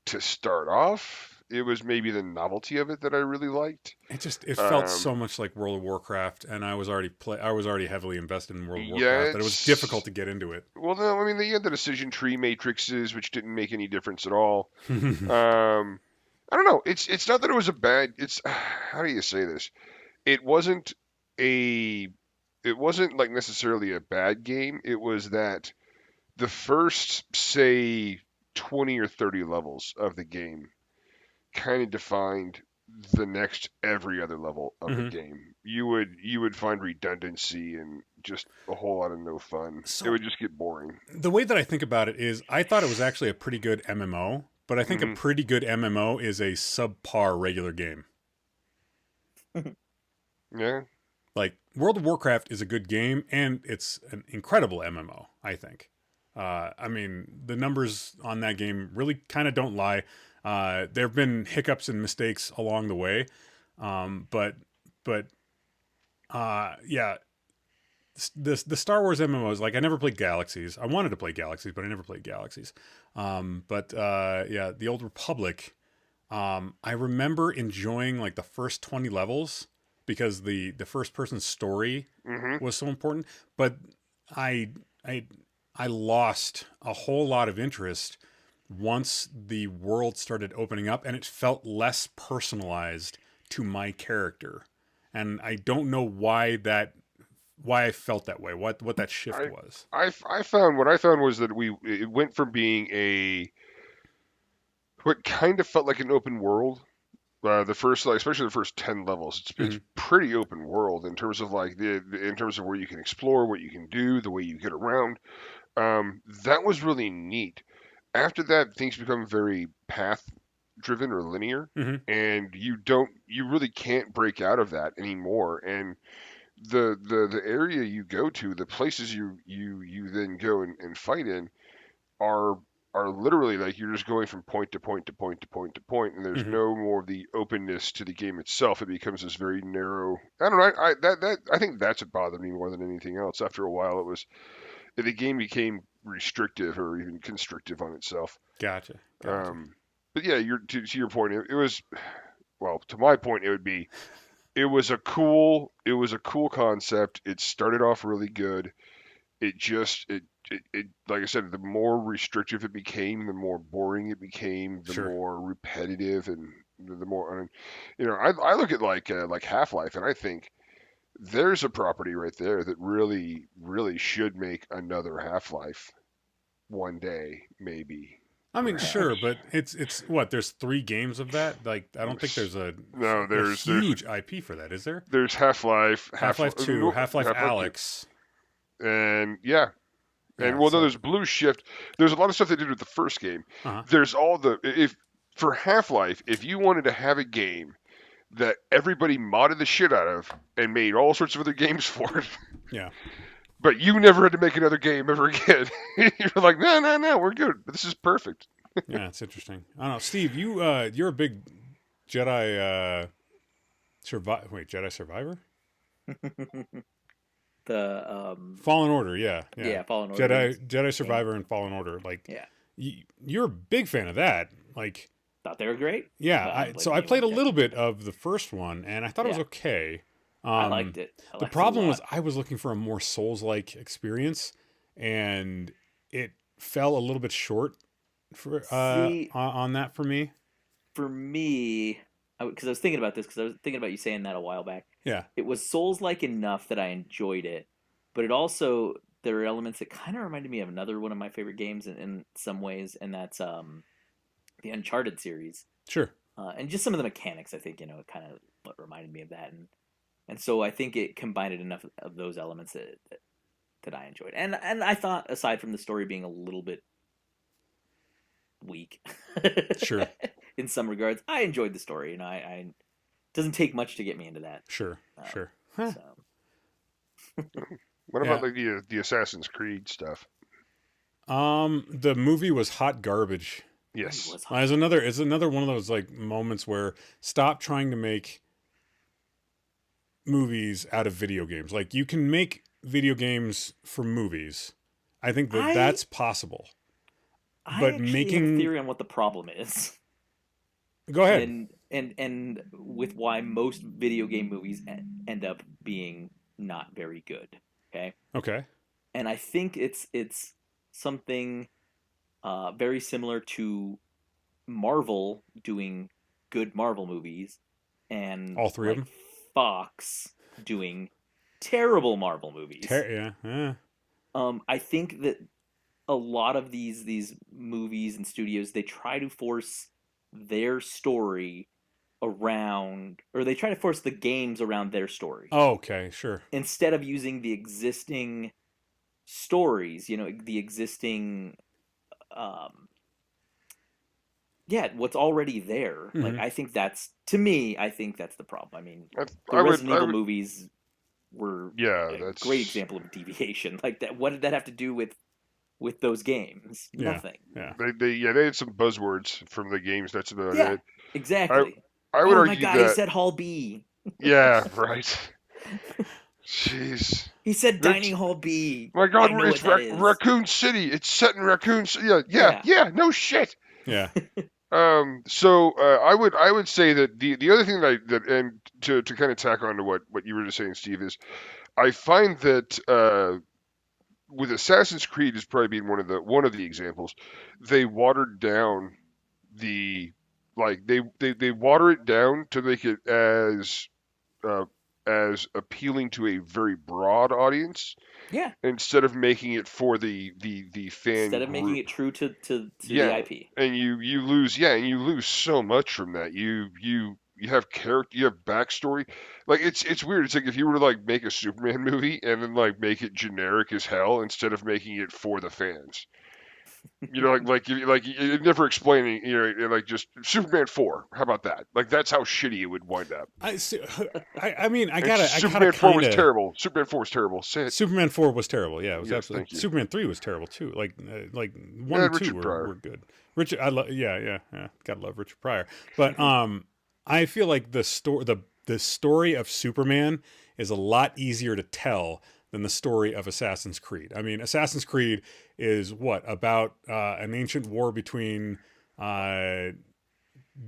to start off. It was maybe the novelty of it that I really liked. It felt so much like World of Warcraft, and I was already heavily invested in World of Warcraft, that it was difficult to get into it. Well, no, I mean they had the decision tree matrices, which didn't make any difference at all. I don't know. It's not that it was a bad. It's how do you say this? It wasn't like necessarily a bad game. It was that the first say 20 or 30 levels of the game kind of defined the next every other level of the game. You would find redundancy and just a whole lot of no fun. It would just get boring. The way that I think about it is I thought it was actually a pretty good MMO, but I think a pretty good MMO is a subpar regular game. Yeah. Like World of Warcraft is a good game and it's an incredible MMO, I think. I mean, the numbers on that game really kind of don't lie. There have been hiccups and mistakes along the way, but yeah, the Star Wars MMOs, like I never played Galaxies. I wanted to play Galaxies, but I never played Galaxies. Yeah, the Old Republic. I remember enjoying like the first 20 levels because the first person story was so important, but I lost a whole lot of interest once the world started opening up and it felt less personalized to my character. And I don't know why I felt that way, what that shift was. I found was that it went from being what kind of felt like an open world. Especially the first 10 levels, it's pretty open world in terms of like in terms of where you can explore, what you can do, the way you get around. That was really neat. After that, things become very path driven or linear, and you really can't break out of that anymore. And the area you go to, the places you then go and fight in are literally like you're just going from point to point to point to point to point, and there's no more of the openness to the game itself. It becomes this very narrow. I don't know. I think that's what bothered me more than anything else. After a while, the game became restrictive or even constrictive on itself. Gotcha. But yeah, to your point, it was, well, to my point, it was a cool concept. It started off really good. It just like I said, the more restrictive it became, the more boring it became, the Sure. more repetitive, and the more, I look at like Half-Life, and I think there's a property right there that really, really should make another Half-Life one day, maybe, I mean, Yeah. sure, perhaps. but it's what, there's 3 games of that. Like, I don't think S- there's a No, a there's huge IP for that, is there? there's Half-Life, Half-Life 2, Half-Life Half-Life 2, Alex. and yeah, and Yeah, well, no, so there's Blue Shift. There's a lot of stuff they did with the first game. uh-huh. There's all the if for Half-Life, if you wanted to have a game that everybody modded the shit out of and made all sorts of other games for it, Yeah. but you never had to make another game ever again. You're like, no, no, no, we're good. This is perfect. Yeah, it's interesting. I don't know. Steve, you're a big Jedi Jedi Survivor? The Fallen Order, yeah. yeah, Fallen Order. Jedi Survivor and Fallen Order. Like, Yeah, you're a big fan of that. Like, thought they were great. yeah, I don't blame so I played anyone a who little doesn't. bit of the first one, and I thought it was Yeah, okay. I liked it. I The liked it a problem was lot. I was looking for a more Souls-like experience, and it fell a little bit short for See, on that for me. for me, because I was thinking about this, because I was thinking about you saying that a while back. Yeah, It was Souls-like enough that I enjoyed it, but it also there are elements that kind of reminded me of another one of my favorite games in some ways, and that's the Uncharted series. sure. And just some of the mechanics, I think, kind of what reminded me of that, and so I think it combined enough of those elements that I enjoyed, and I thought aside from the story being a little bit weak, Sure. in some regards, I enjoyed the story. I it doesn't take much to get me into that. Sure. Um, Sure. Huh. so What about Yeah. like the Assassin's Creed stuff? The movie was hot garbage. it Yes. was It's another one of those like moments where stop trying to make movies out of video games. Like, you can make video games for movies. I think that I that's possible. I But actually have a making theory on what the problem is, go ahead. and with why most video game movies end up being not very good. Okay, Okay. and I think it's something very similar to Marvel doing good Marvel movies, and All three of like them. Fox doing terrible Marvel movies. Yeah. Yeah. I think that a lot of these movies and studios, they try to force their story around, or they try to force the games around their story Oh, okay. Sure. instead of using the existing stories, the existing um yeah, what's already there. Like, Hmm. I think that's, to me, I think that's the problem. I mean, I, the I would. Resident I Evil would. movies were Yeah. a great That's. example of deviation. Like, that, what did that have to do with those games? Yeah. Nothing. Yeah. They had some buzzwords from the games. That's about Yeah, it. I exactly. I would Oh my argue god, he that. said Hall B. Yeah. Right. Jeez. He said That's, Dining Hall B. my I God, know what it's that is. Raccoon City. It's set in Raccoon City. Yeah, yeah, Yeah. yeah. No shit. Yeah. So I would say that the other thing and to kind of tack on to what you were just saying, Steve, is I find that with Assassin's Creed is probably being one of the examples, they watered down the they water it down to make it uh, as appealing to a very broad audience Yeah. instead of making it for the fan Instead of making group. it true to the Yeah, IP. and you lose so much from that. You have character, you have backstory. Like it's weird. It's like if you were to like make a Superman movie and then like make it generic as hell instead of making it for the fans. You never explaining, like just Superman 4. How about that? Like that's how shitty it would wind up. I see. I mean, I And gotta Superman 4 was kind of. terrible. Superman 4 was terrible. Say it. Superman 4 was terrible. Yeah, it was Yes, absolutely. thank you. Superman 3 was terrible too. Like 1 Yeah, and 2 Richard were, Pryor. were good. Richard, I love. Yeah. Gotta love Richard Pryor. But I feel like the story of Superman is a lot easier to tell than the story of Assassin's Creed. I mean, Assassin's Creed is what about an ancient war between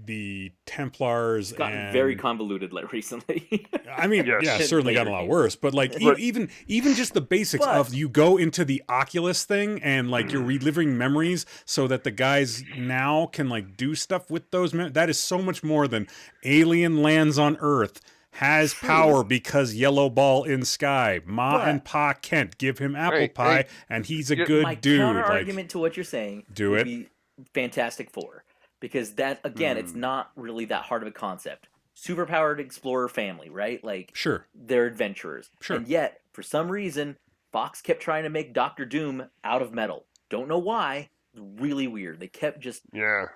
the Templars It's gotten and very convoluted recently. I mean, Yes. yeah, it's certainly gotten a lot worse. But like, even just the basics of you go into the Oculus thing and like you're reliving memories so that the guys now can like do stuff with those. That is so much more than alien lands on Earth, has power because yellow ball in sky. And Pa Kent give him apple pie, and he's a good my dude. counter argument to what you're saying would be Fantastic Four, because that again, it's not really that hard of a concept. Superpowered explorer family, right? Like, sure, they're adventurers, and yet for some reason, Fox kept trying to make Doctor Doom out of metal. Don't know why. Really weird. They kept just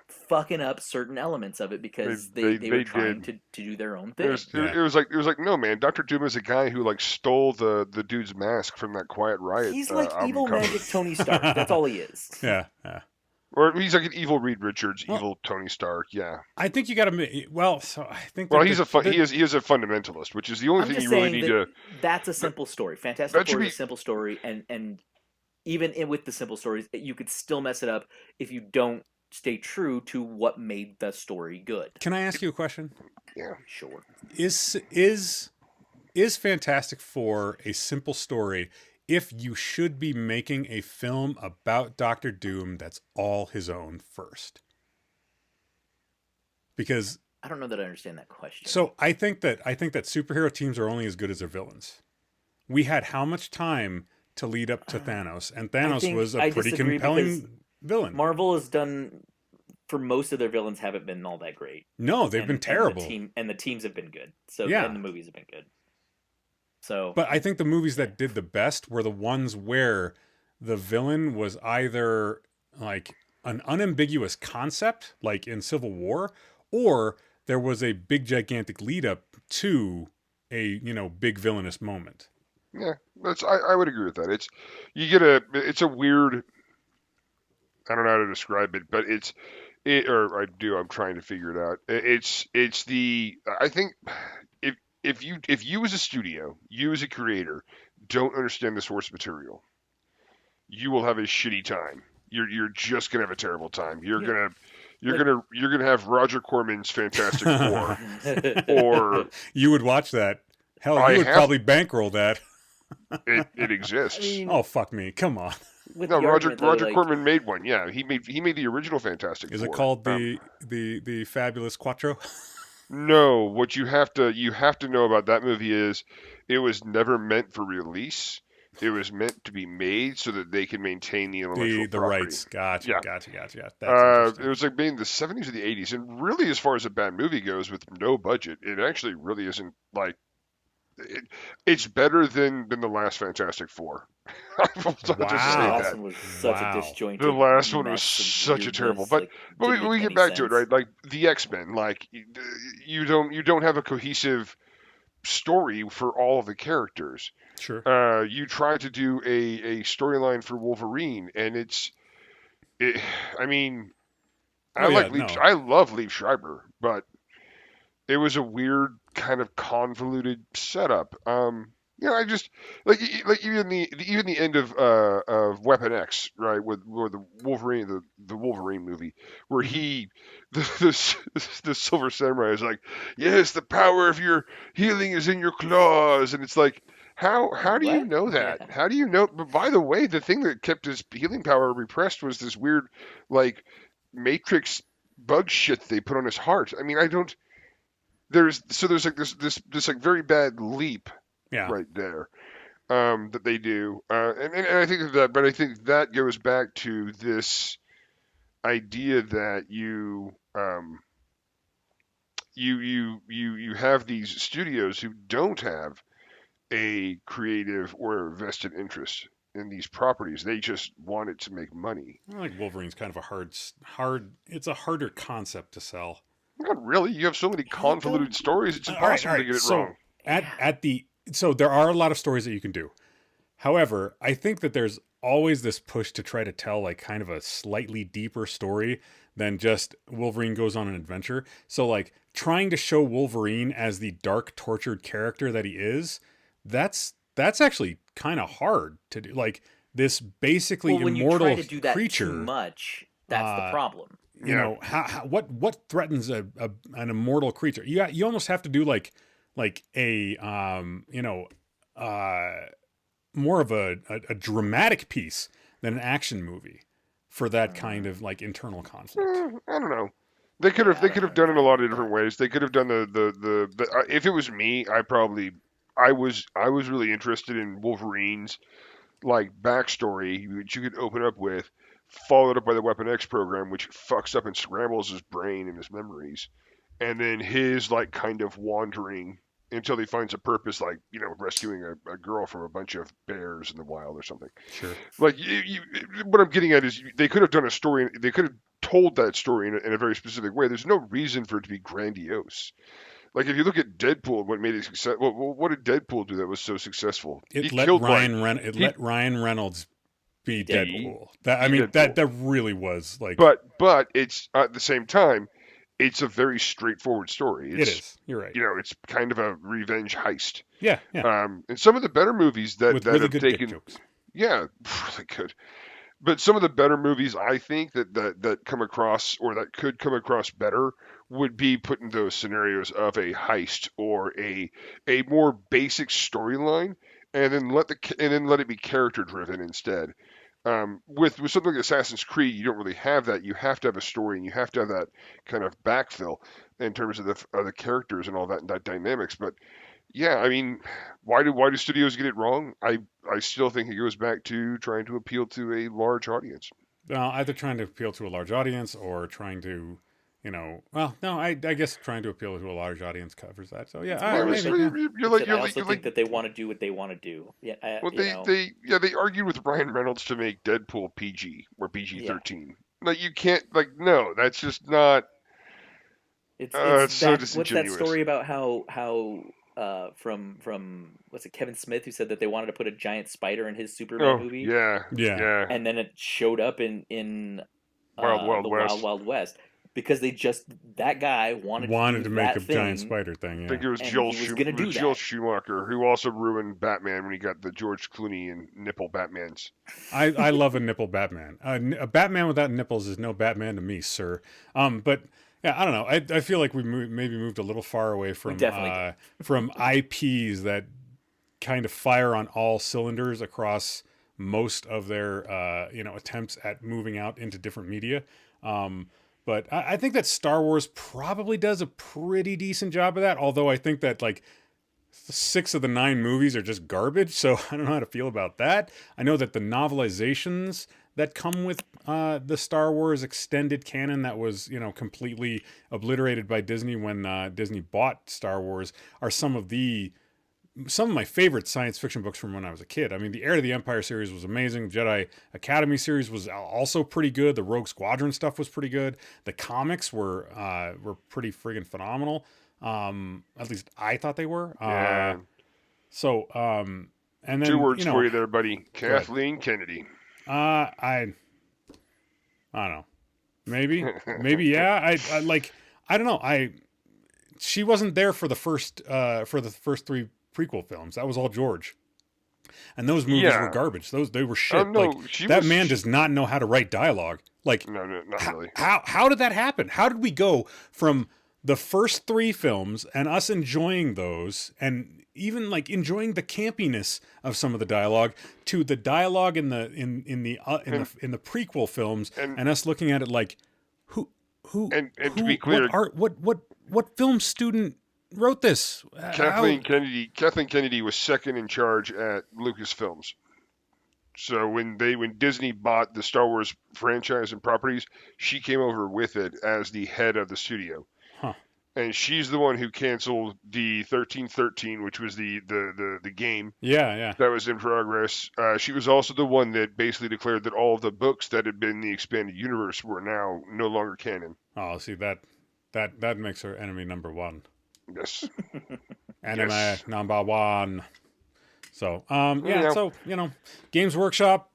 fucking up certain elements of it because they were trying to do their own thing. It was like no, man. Dr. Doom is a guy who like stole the dude's mask from that Quiet Riot. He's like evil magic Tony Stark. That's all he is. Yeah. Or he's like an evil Reed Richards, evil Tony Stark. Yeah. I think you got to. Well, so I think. Well, he is a fundamentalist, which is the only thing you really need to. That's a simple story. Fantastic Four is a simple story, and even with the simple stories, you could still mess it up if you don't stay true to what made the story good. Can I ask you a question? Yeah, sure. Is Fantastic Four a simple story if you should be making a film about Doctor Doom that's all his own first? Because I don't know that I understand that question. So I think that superhero teams are only as good as their villains. We had how much time to lead up to Thanos, and Thanos was a pretty compelling villain. Marvel has done, for most of their villains, haven't been all that great. No, they've been terrible. And the teams have been good. So and the movies have been good. So, but I think the movies that did the best were the ones where the villain was either like an unambiguous concept, like in Civil War, or there was a big gigantic lead up to a big villainous moment. Yeah, I would agree with that. It's a weird. I don't know how to describe it, but I'm trying to figure it out. I think if you as a studio, you as a creator, don't understand the source material, you will have a shitty time. You're just gonna have a terrible time. You're gonna have Roger Corman's Fantastic Four, or you would watch that. Hell, you would probably bankroll that. It exists. Oh fuck me! Come on. No, Roger Corman made one. Yeah, he made the original Fantastic Four. Is it called the Fabulous Quattro? No, what you have to know about that movie is it was never meant for release. It was meant to be made so that they can maintain the intellectual property. Rights. Gotcha. That's it was like made in the 70s or the 80s, and really, as far as a bad movie goes, with no budget, it actually really isn't like. It's better than the last Fantastic Four. Wow. The last one was such a disjointed. The last one was such a terrible. But we get back to it, right? Like the X-Men, like you don't have a cohesive story for all of the characters. Sure. You try to do a storyline for Wolverine, and I mean, I love Liev Schreiber, but it was a weird kind of convoluted setup. I just like even the end of Weapon X, right, with the Wolverine, the Wolverine movie, where the Silver Samurai is like, yes, the power of your healing is in your claws, and it's like, how do you know that? Yeah. How do you know? But by the way, the thing that kept his healing power repressed was this weird like Matrix bug shit they put on his heart. I mean, I don't. There's like this like very bad leap right there that they do, and I think but I think that goes back to this idea that you have these studios who don't have a creative or a vested interest in these properties. They just want it to make money. I like Wolverine's kind of a hard. It's a harder concept to sell. Not really. You have so many convoluted stories. It's impossible to get it wrong. So there are a lot of stories that you can do. However, I think that there's always this push to try to tell like kind of a slightly deeper story than just Wolverine goes on an adventure. So like trying to show Wolverine as the dark, tortured character that he is, that's actually kind of hard to do. Like this basically immortal when you try to do that creature. Too much, that's the problem. you know, what threatens an immortal creature? You almost have to do like a you know, more of a dramatic piece than an action movie for that kind of like internal conflict. I don't know. They could have done it a lot of different ways. They could have done the if it was me, I was really interested in Wolverine's like backstory, which you could open up with, followed up by the Weapon X program, which fucks up and scrambles his brain and his memories, and then his like kind of wandering until he finds a purpose, like, you know, rescuing a girl from a bunch of bears in the wild or something. Sure. Like, what I'm getting at is they could have done a story. They could have told that story in a very specific way. There's no reason for it to be grandiose. Like, if you look at Deadpool, what made it successful? What did Deadpool do that was so successful? Let Ryan Reynolds be Deadpool. That really was like. But it's at the same time, it's a very straightforward story. It is. You're right. You know, it's kind of a revenge heist. Yeah. And some of the better movies that really have good taken, dick jokes. Yeah, really good. But some of the better movies, I think that come across, or that could come across better, would be put in those scenarios of a heist or a more basic storyline, and then let it be character driven instead. With something like Assassin's Creed, you don't really have that. You have to have a story, and you have to have that kind of backfill in terms of the characters and all that dynamics. But yeah, I mean, why do studios get it wrong? I still think it goes back to trying to appeal to a large audience. Either trying to appeal to a large audience or trying to, you know, well, no, I guess trying to appeal to a large audience covers that. So yeah, I also think that they want to do what they want to do. Yeah, they argued with Ryan Reynolds to make Deadpool PG or PG-13. Yeah. Like, you can't, like, no, that's just not. It's so disingenuous. What's that story about how from what's it, Kevin Smith, who said that they wanted to put a giant spider in his Superman movie? Yeah. And then it showed up in Wild West. Because that guy wanted to make a giant spider thing. Yeah. I think it was Joel Schumacher, who also ruined Batman when he got the George Clooney and nipple Batmans. I love a nipple Batman. A Batman without nipples is no Batman to me, sir. But yeah, I don't know. I feel like we maybe moved a little far away from IPs that kind of fire on all cylinders across most of their attempts at moving out into different media. But I think that Star Wars probably does a pretty decent job of that. Although I think that like 6 of the 9 movies are just garbage. So I don't know how to feel about that. I know that the novelizations that come with the Star Wars extended canon that was, you know, completely obliterated by Disney when Disney bought Star Wars are some of my favorite science fiction books from when I was a kid. I mean, the Heir to the Empire series was amazing. The Jedi Academy series was also pretty good. The Rogue Squadron stuff was pretty good. The comics were pretty friggin' phenomenal. At least I thought they were. Yeah. And then 2 words for you there, buddy. Kathleen Kennedy. I don't know. Maybe yeah. I don't know. She wasn't there for the first 3 prequel films. That was all George. And those movies were garbage. They were shit. That man does not know how to write dialogue. Like, no, not really. How did that happen? How did we go from the first 3 films and us enjoying those and even like enjoying the campiness of some of the dialogue to the dialogue in the prequel films and us looking at it like who to be clear, what film student wrote this? Kathleen Kennedy was second in charge at Lucasfilms. So when Disney bought the Star Wars franchise and properties, she came over with it as the head of the studio. Huh. And she's the one who canceled the 1313, which was the game. Yeah. That was in progress. She was also the one that basically declared that all of the books that had been in the expanded universe were now no longer canon. Oh, see, that makes her enemy number 1. Yes. Enemy number 1. So, so, you know, Games Workshop,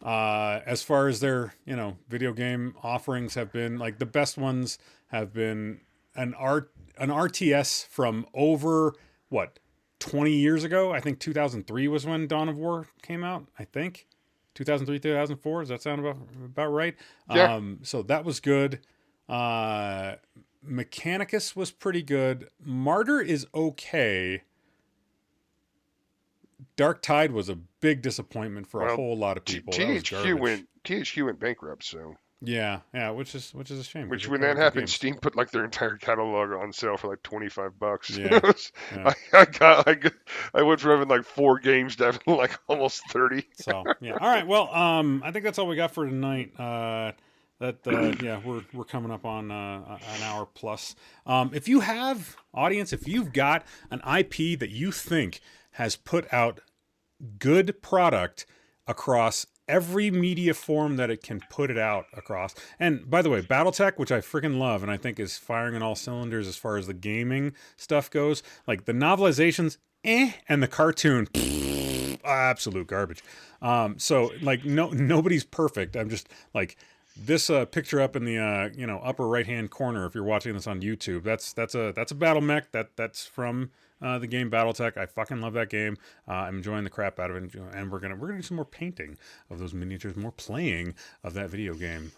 as far as their, you know, video game offerings have been, like, the best ones have been an RTS from over, 20 years ago? I think 2003 was when Dawn of War came out, I think. 2003, 2004. Does that sound about right? Yeah. So that was good. Mechanicus was pretty good. Martyr is okay. Dark Tide was a big disappointment for a whole lot of people. THQ went bankrupt, so yeah, which is a shame. Which when that happened, Steam put like their entire catalog on sale for like $25. Yeah. I went from having like 4 games to having like almost 30. So yeah, all right. Well, I think that's all we got for tonight. We're coming up on an hour plus. If you have audience, if you've got an IP that you think has put out good product across every media form that it can put it out across. And by the way, BattleTech, which I freaking love and I think is firing on all cylinders as far as the gaming stuff goes, like the novelizations, and the cartoon, absolute garbage. So like nobody's perfect. I'm just like this picture up in the upper right hand corner. If you're watching this on YouTube, that's a battle mech that's from the game BattleTech. I fucking love that game. I'm enjoying the crap out of it, and we're gonna do some more painting of those miniatures, more playing of that video game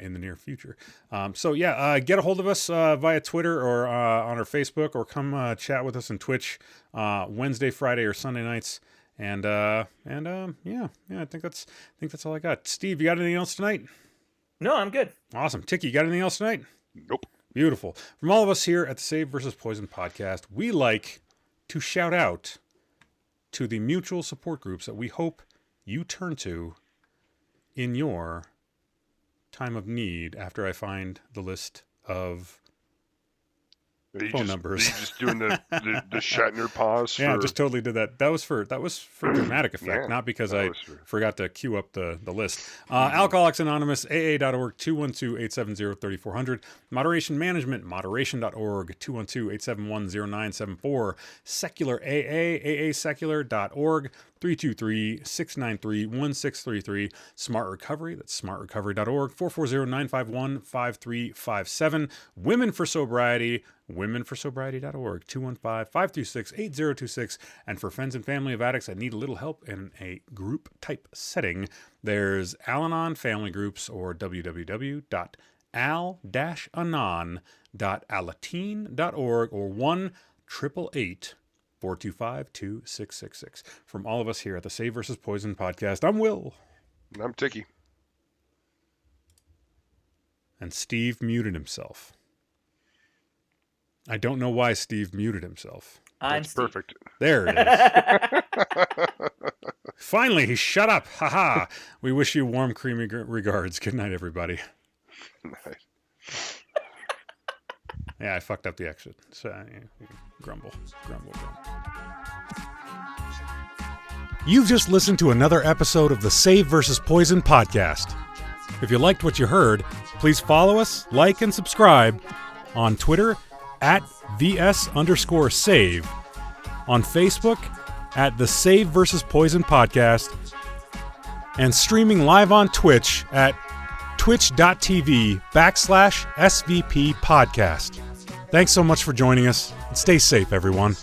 in the near future. Get a hold of us via Twitter or on our Facebook, or come chat with us on Twitch Wednesday, Friday, or Sunday nights. And I think that's all I got. Steve, you got anything else tonight? No, I'm good. Awesome. Ticky, you got anything else tonight? Nope. Beautiful. From all of us here at the Save vs. Poison podcast, we like to shout out to the mutual support groups that we hope you turn to in your time of need after I find the list of phone numbers. Are you just doing the Shatner pause? Yeah, I just totally did that. That was for dramatic effect, not because I forgot to queue up the list. Alcoholics Anonymous, AA.org, 212-870-3400. Moderation Management, moderation.org, 212-871-0974. Secular AA, aasecular.org, 323-693-1633. Smart Recovery, that's smartrecovery.org, 440-951-5357. Women for Sobriety, womenforsobriety.org, 215-536-8026. And for friends and family of addicts that need a little help in a group type setting, there's Al-Anon family groups, or www.al-anon.alateen.org, or 1-888-425-2666. From all of us here at the Save vs. Poison podcast, I'm Will. And I'm Ticky. And Steve muted himself. I don't know why Steve muted himself. That's perfect. There it is. Finally, he shut up. Haha. We wish you warm, creamy regards. Good night, everybody. Nice. Yeah, I fucked up the exit. So, grumble. You've just listened to another episode of the Save vs. Poison podcast. If you liked what you heard, please follow us, like, and subscribe on Twitter at @VS_save, on Facebook at the Save vs. Poison podcast, and streaming live on Twitch at twitch.tv/SVP podcast. Thanks so much for joining us, and stay safe, everyone.